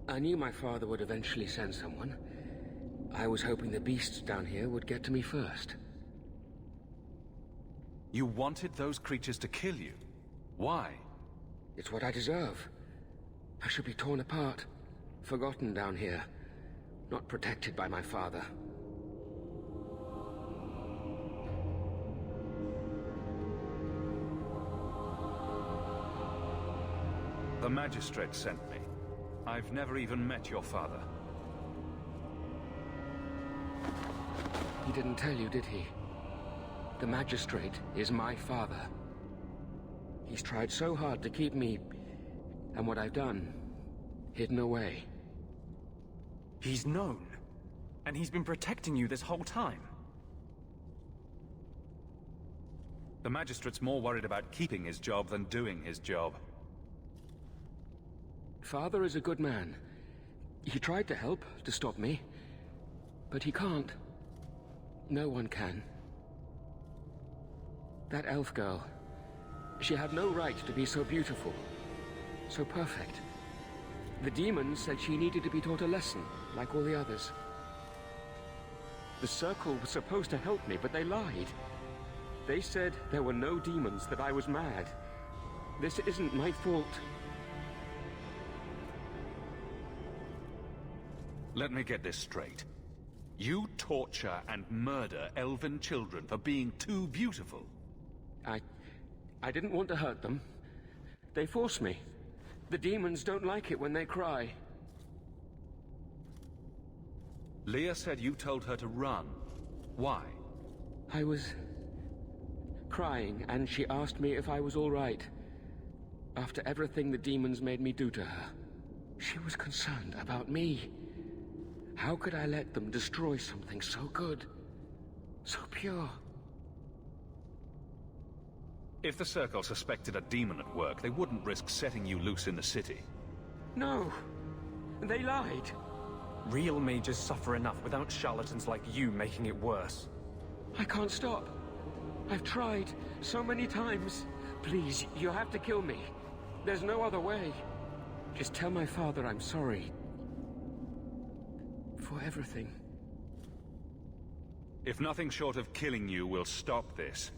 I knew my father would eventually send someone. I was hoping the beasts down here would get to me first. You wanted those creatures to kill you? Why? It's what I deserve. I should be torn apart, forgotten down here, not protected by my father. The Magistrate sent me. I've never even met your father. He didn't tell you, did he? The Magistrate is my father. He's tried so hard to keep me, and what I've done, hidden away. He's known, and he's been protecting you this whole time. The Magistrate's more worried about keeping his job than doing his job. Father is a good man. He tried to help, to stop me. But he can't. No one can. That elf girl, she had no right to be so beautiful, so perfect. The demons said she needed to be taught a lesson, like all the others. The Circle was supposed to help me, but they lied. They said there were no demons, that I was mad. This isn't my fault. Let me get this straight. You torture and murder elven children for being too beautiful. I didn't want to hurt them. They forced me. The demons don't like it when they cry. Leah said you told her to run. Why? I was crying, and she asked me if I was all right. After everything the demons made me do to her, she was concerned about me. How could I let them destroy something so good, so pure? If the Circle suspected a demon at work, they wouldn't risk setting you loose in the city. No, they lied. Real mages suffer enough without charlatans like you making it worse. I can't stop. I've tried so many times. Please, you have to kill me. There's no other way. Just tell my father I'm sorry. For everything. If nothing short of killing you will stop this,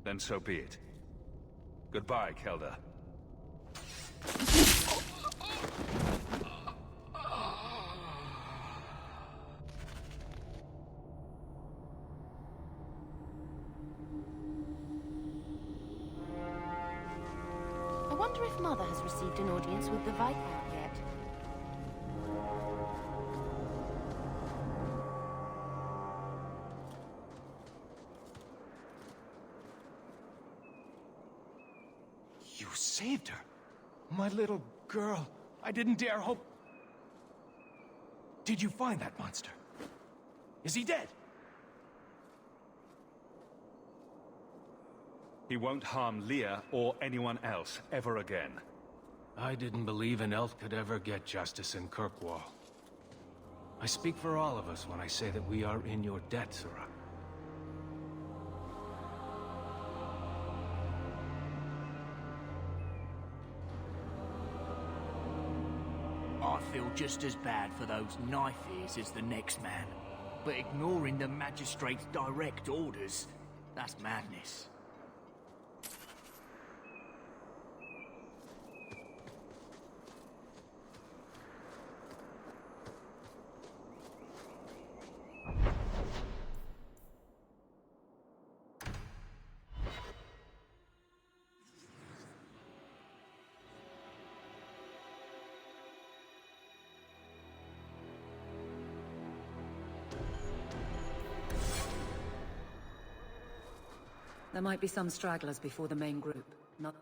then so be it. Goodbye, Kelda. I wonder if Mother has received an audience with the Viscount yet. You saved her. My little girl. I didn't dare hope... Did you find that monster? Is he dead? He won't harm Leah or anyone else ever again. I didn't believe an elf could ever get justice in Kirkwall. I speak for all of us when I say that we are in your debt, Sirach. I feel just as bad for those knife ears as the next man. But ignoring the Magistrate's direct orders, that's madness. There might be some stragglers before the main group. Not...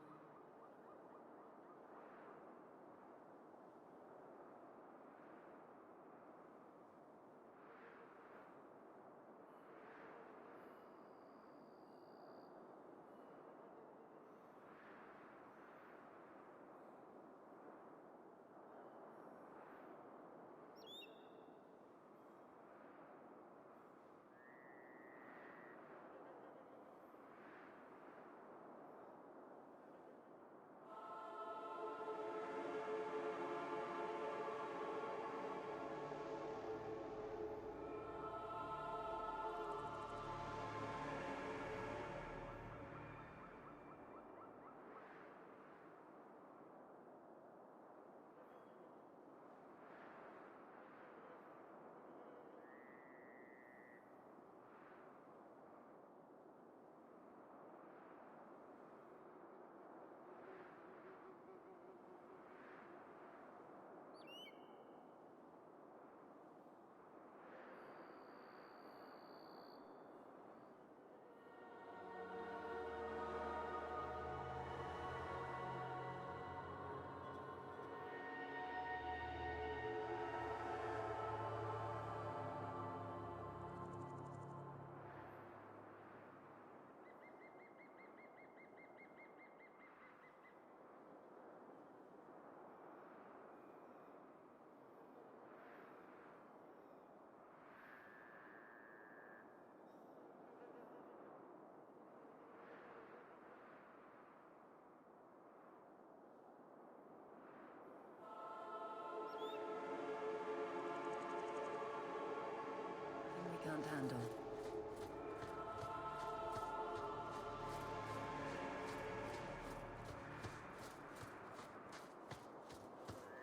we can't handle.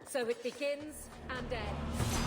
So it begins and ends.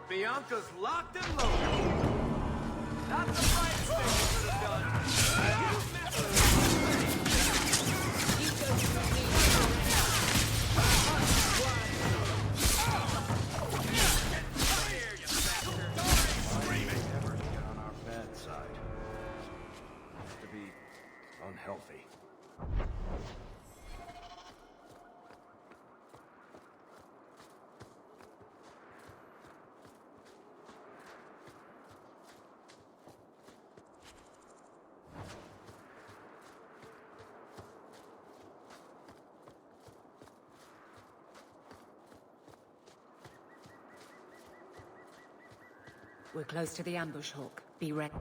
Bianca's locked and loaded. Not the brightest thing you could have done. You messed with me. You go to me. Here, you bastard. Screaming. Never get on our bad side. Has to be unhealthy. We're close to the ambush, Hawk. Be ready.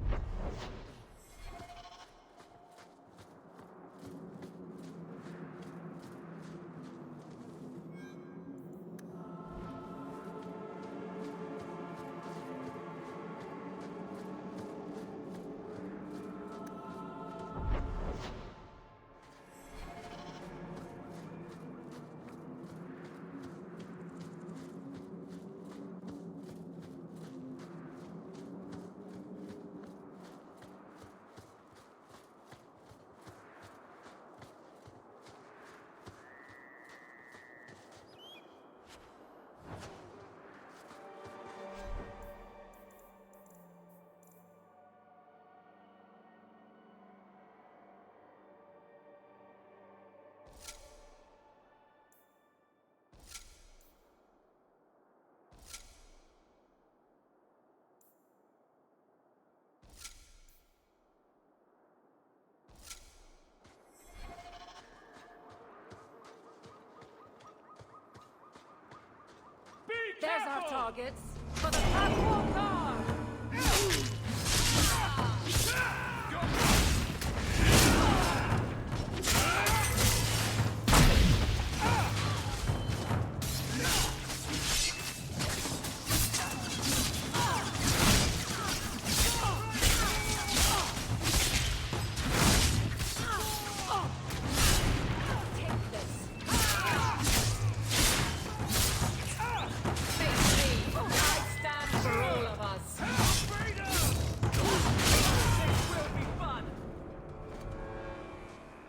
There's our targets for the Catwalk Guard!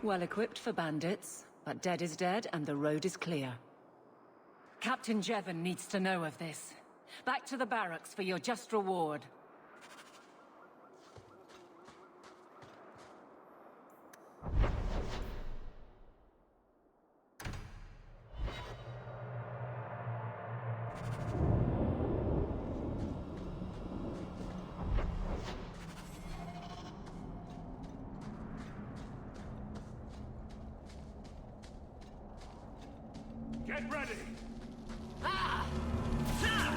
Well equipped for bandits, but dead is dead and the road is clear. Captain Jevon needs to know of this. Back to the barracks for your just reward. Get ready! Go down!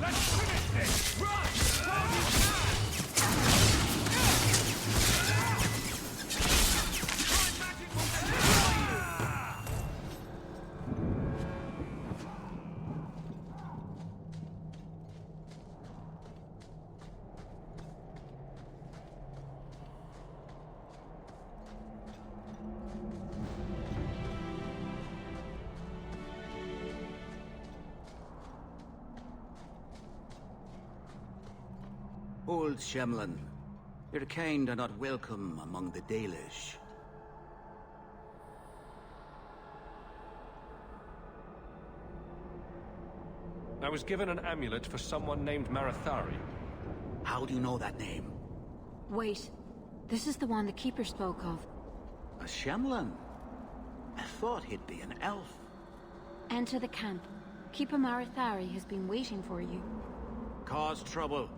Let's finish this! Run! While you Old Shemlin, your kind are not welcome among the Dalish. I was given an amulet for someone named Marathari. How do you know that name? Wait. This is the one the Keeper spoke of. A Shemlin? I thought he'd be an elf. Enter the camp. Keeper Marathari has been waiting for you. Cause trouble,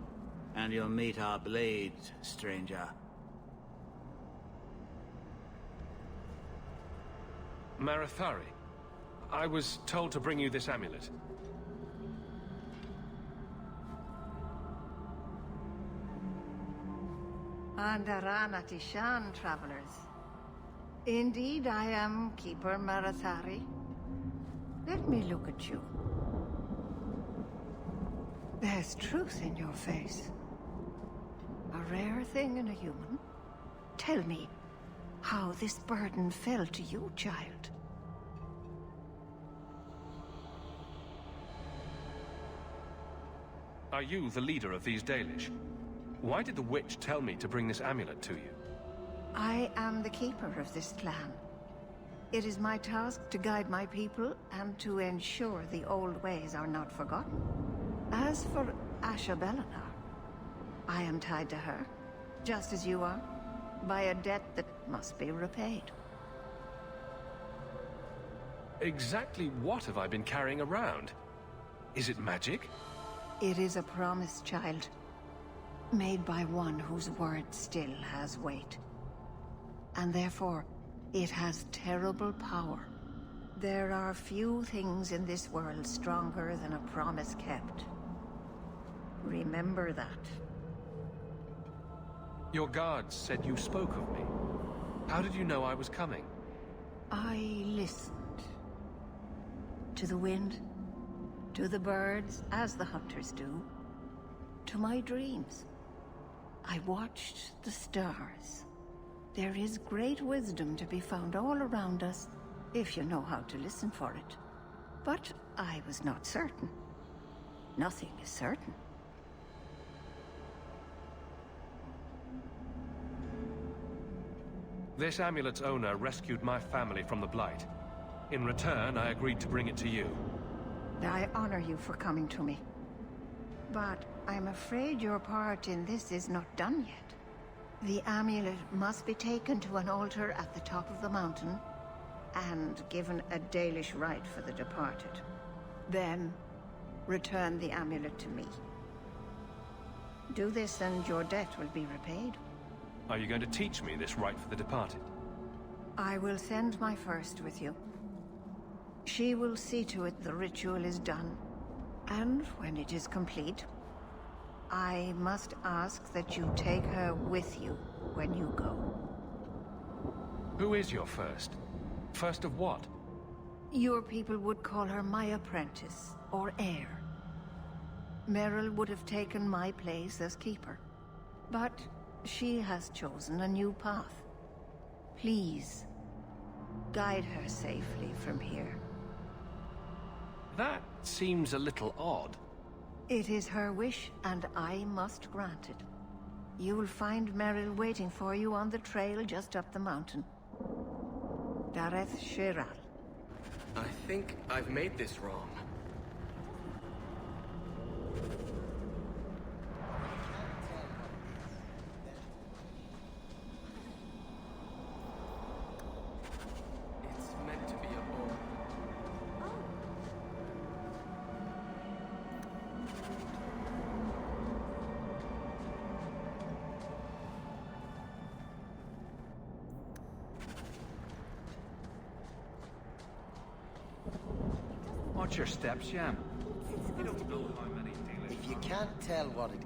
and you'll meet our blade, stranger. Marathari. I was told to bring you this amulet. Andarana Tishan, travelers. Indeed, I am Keeper Marathari. Let me look at you. There's truth in your face. A rare thing in a human. Tell me, how this burden fell to you, child. Are you the leader of these Dalish? Why did the witch tell me to bring this amulet to you? I am the keeper of this clan. It is my task to guide my people and to ensure the old ways are not forgotten. As for Asha Bellinar, I am tied to her, just as you are, by a debt that must be repaid. Exactly what have I been carrying around? Is it magic? It is a promise, child, made by one whose word still has weight. And therefore, it has terrible power. There are few things in this world stronger than a promise kept. Remember that. Your guards said you spoke of me. How did you know I was coming? I listened. To the wind, to the birds, as the hunters do, to my dreams. I watched the stars. There is great wisdom to be found all around us, if you know how to listen for it. But I was not certain. Nothing is certain. This amulet's owner rescued my family from the Blight. In return, I agreed to bring it to you. I honor you for coming to me. But I'm afraid your part in this is not done yet. The amulet must be taken to an altar at the top of the mountain and given a Dalish rite for the departed. Then, return the amulet to me. Do this and your debt will be repaid. Are you going to teach me this rite for the departed? I will send my first with you. She will see to it the ritual is done. And when it is complete, I must ask that you take her with you when you go. Who is your first? First of what? Your people would call her my apprentice, or heir. Merrill would have taken my place as keeper. But she has chosen a new path. Please, guide her safely from here. That seems a little odd. It is her wish, and I must grant it. You will find Merrill waiting for you on the trail just up the mountain. Dareth Shiral. I think I've made this wrong. It's meant to be a ball. Watch your steps, Yam. You don't know how many Dalish... If you can't tell what it...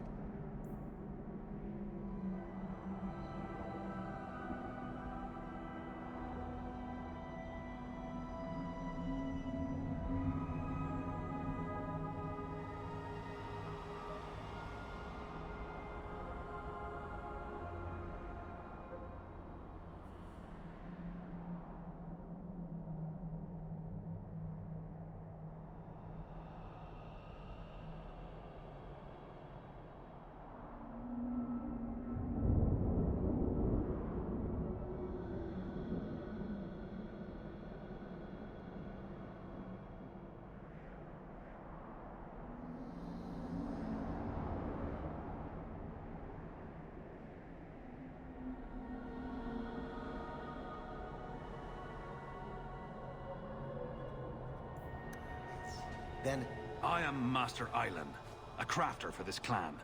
Then... I am Master Island, a crafter for this clan.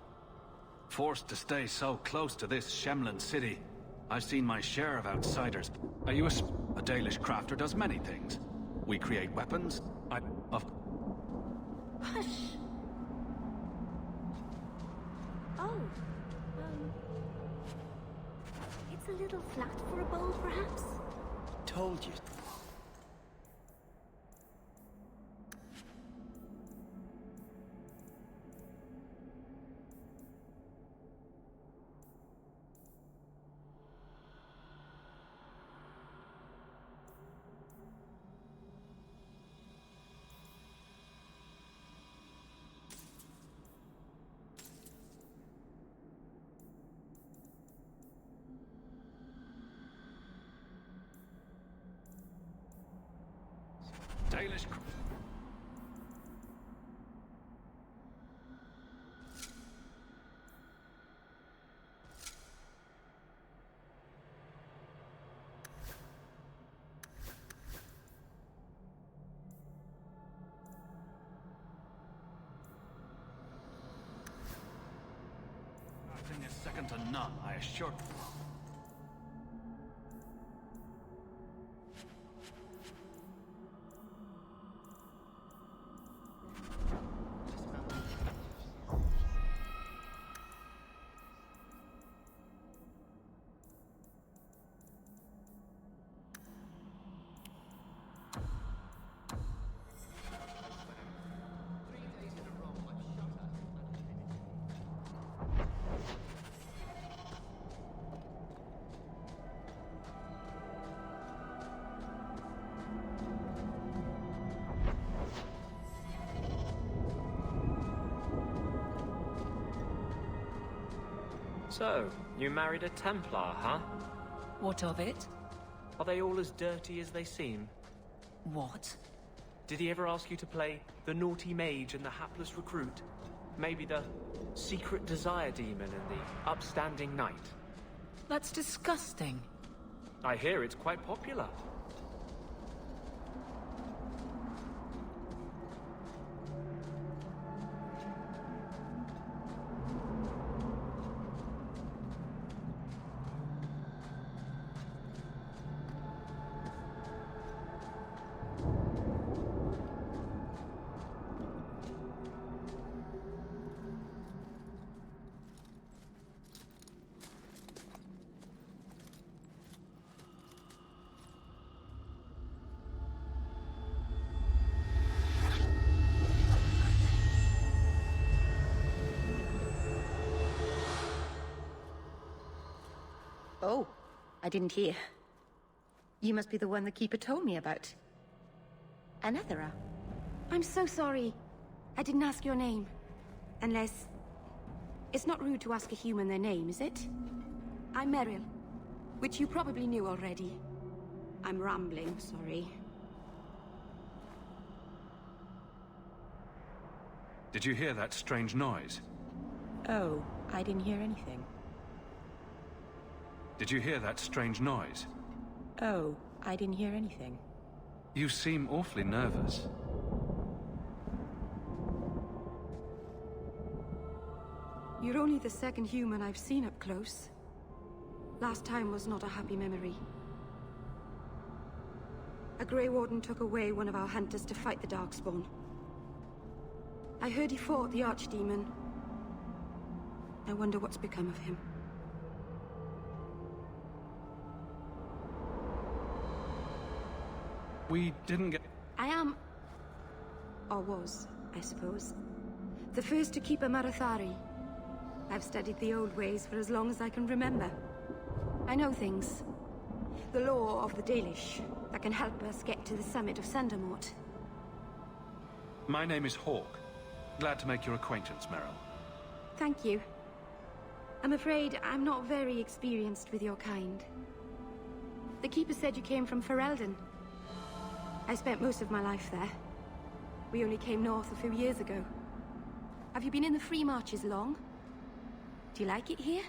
Forced to stay so close to this Shemlin city, I've seen my share of outsiders. Are you a Dalish crafter does many things. We create weapons. Hush! Oh, it's a little flat for a bowl, perhaps? Told you. Dalish... Crafting is second to none, I assure you. So, you married a Templar, huh? What of it? Are they all as dirty as they seem? What? Did he ever ask you to play the naughty mage and the hapless recruit? Maybe the secret desire demon and the upstanding knight? That's disgusting. I hear it's quite popular. Oh, I didn't hear. You must be the one the Keeper told me about. Anethera. I'm so sorry. I didn't ask your name. Unless... It's not rude to ask a human their name, is it? I'm Meryl, which you probably knew already. I'm rambling, sorry. Did you hear that strange noise? Oh, I didn't hear anything. Did you hear that strange noise? Oh, I didn't hear anything. You seem awfully nervous. You're only the second human I've seen up close. Last time was not a happy memory. A Grey Warden took away one of our hunters to fight the Darkspawn. I heard he fought the Archdemon. I wonder what's become of him. We didn't get... I am... or was, I suppose. The first to keep a Marathari. I've studied the old ways for as long as I can remember. I know things. The law of the Dalish that can help us get to the summit of Sundermort. My name is Hawke. Glad to make your acquaintance, Meryl. Thank you. I'm afraid I'm not very experienced with your kind. The Keeper said you came from Ferelden. I spent most of my life there. We only came north a few years ago. Have you been in the Free Marches long? Do you like it here?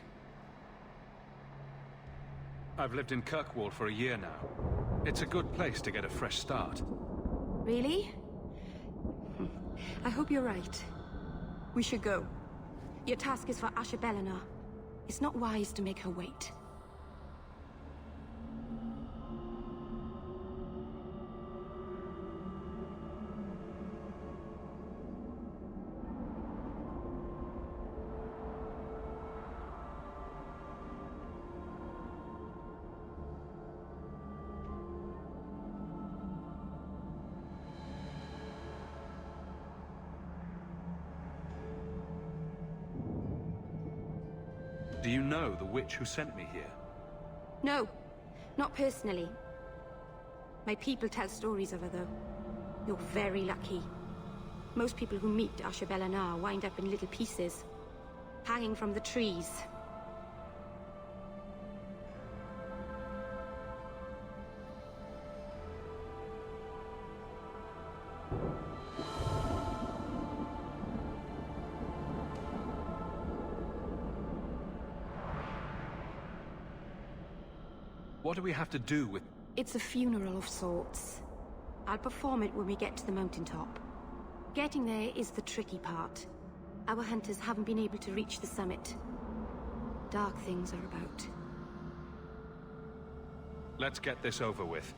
I've lived in Kirkwall for a year now. It's a good place to get a fresh start. Really? I hope you're right. We should go. Your task is for Asher Bellinar. It's not wise to make her wait. Do you know the witch who sent me here? No, not personally. My people tell stories of her, though. You're very lucky. Most people who meet Asher Bellinar wind up in little pieces, hanging from the trees. What do we have to do with... It's a funeral of sorts. I'll perform it when we get to the mountaintop. Getting there is the tricky part. Our hunters haven't been able to reach the summit. Dark things are about. Let's get this over with.